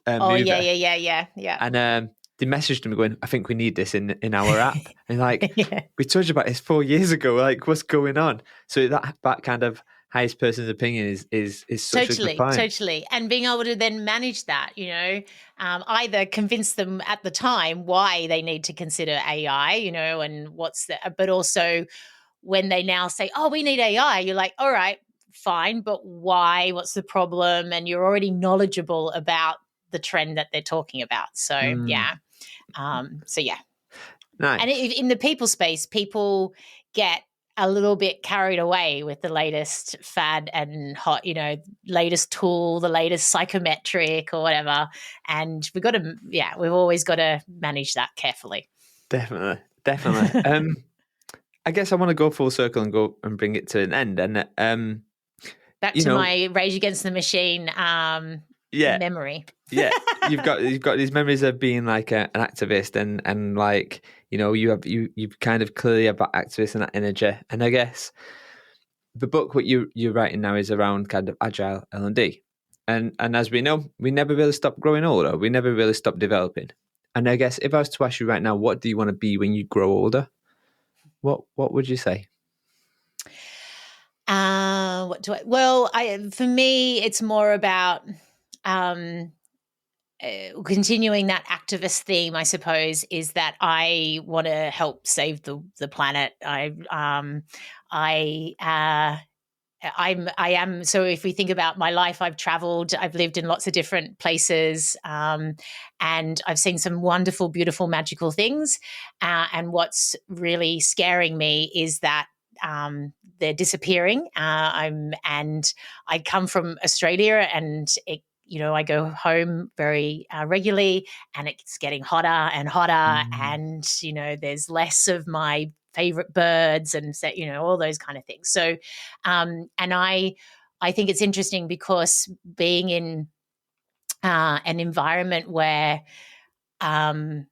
Speaker 1: Movie.
Speaker 2: Yeah.
Speaker 1: And they messaged him going, "I think we need this in our app." And like, we told you about this 4 years ago. Like, what's going on? So that kind of highest person's opinion is such a good point.
Speaker 2: Totally, and being able to then manage that, either convince them at the time why they need to consider AI, and but also when they now say, "Oh, we need AI," you're like, "All right. Fine, but why? What's the problem?" And you're already knowledgeable about the trend that they're talking about. So yeah.
Speaker 1: Nice.
Speaker 2: And in the people space, people get a little bit carried away with the latest fad and hot, latest tool, the latest psychometric or whatever. And we've always got to manage that carefully.
Speaker 1: Definitely. I guess I want to go full circle and go and bring it to an end. And
Speaker 2: back to my Rage Against the Machine memory.
Speaker 1: Yeah, you've got these memories of being like an activist, and like you've kind of clearly have that activist and that energy. And I guess the book what you're writing now is around kind of agile L&D, and as we know, we never really stop growing older. We never really stop developing. And I guess if I was to ask you right now, what do you want to be when you grow older? What would you say?
Speaker 2: For me, it's more about continuing that activist theme, I suppose, is that I want to help save the planet. I am. So if we think about my life, I've traveled, I've lived in lots of different places, and I've seen some wonderful, beautiful, magical things. And what's really scaring me is that they're disappearing. And I come from Australia, and I go home very regularly, and it's getting hotter and hotter, and there's less of my favorite birds and all those kind of things. So, and I think it's interesting because being in an environment where I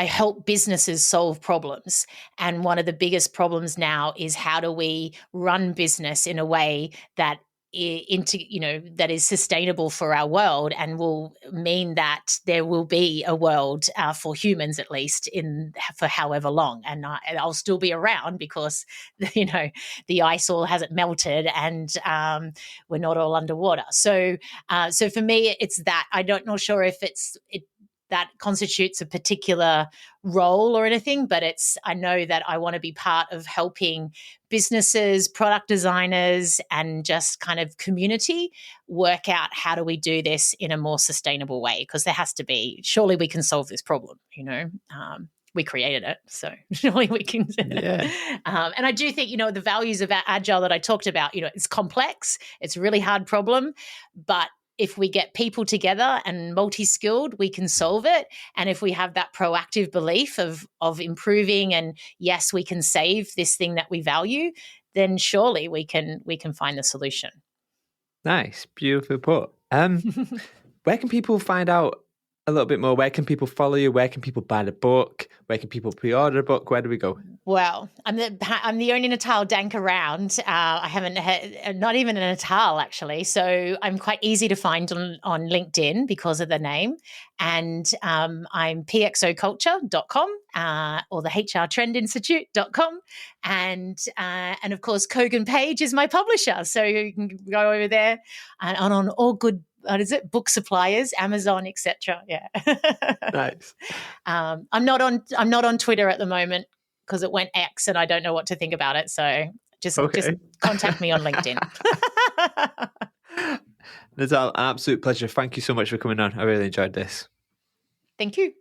Speaker 2: help businesses solve problems. And one of the biggest problems now is how do we run business in a way that that is sustainable for our world and will mean that there will be a world for humans, at least for however long. And I'll still be around because, the ice all hasn't melted and we're not all underwater. So for me, it's that. Not sure if that constitutes a particular role or anything, but I know that I want to be part of helping businesses, product designers, and just kind of community work out how do we do this in a more sustainable way, because there has to be, surely we can solve this problem, we created it, so surely we can.
Speaker 1: Yeah.
Speaker 2: And I do think, the values of Agile that I talked about, it's complex, it's a really hard problem, but if we get people together and multi-skilled, we can solve it. And if we have that proactive belief of improving and yes, we can save this thing that we value, then surely we can find the solution.
Speaker 1: Nice, beautiful put. Where can people find out a little bit more? Where can people follow you? Where can people buy the book? Where can people pre-order a book? Where do we go?
Speaker 2: Well, I'm the only Natal Dank around. I haven't had, not even a Natal actually. So I'm quite easy to find on LinkedIn because of the name. And I'm pxoculture.com or the HRtrendinstitute.com. And of course, Kogan Page is my publisher. So you can go over there and on all good, book suppliers, Amazon, etc. Yeah.
Speaker 1: Nice.
Speaker 2: I'm not on Twitter at the moment because it went X and I don't know what to think about it. So just contact me on LinkedIn.
Speaker 1: Natal, an absolute pleasure. Thank you so much for coming on. I really enjoyed this.
Speaker 2: Thank you.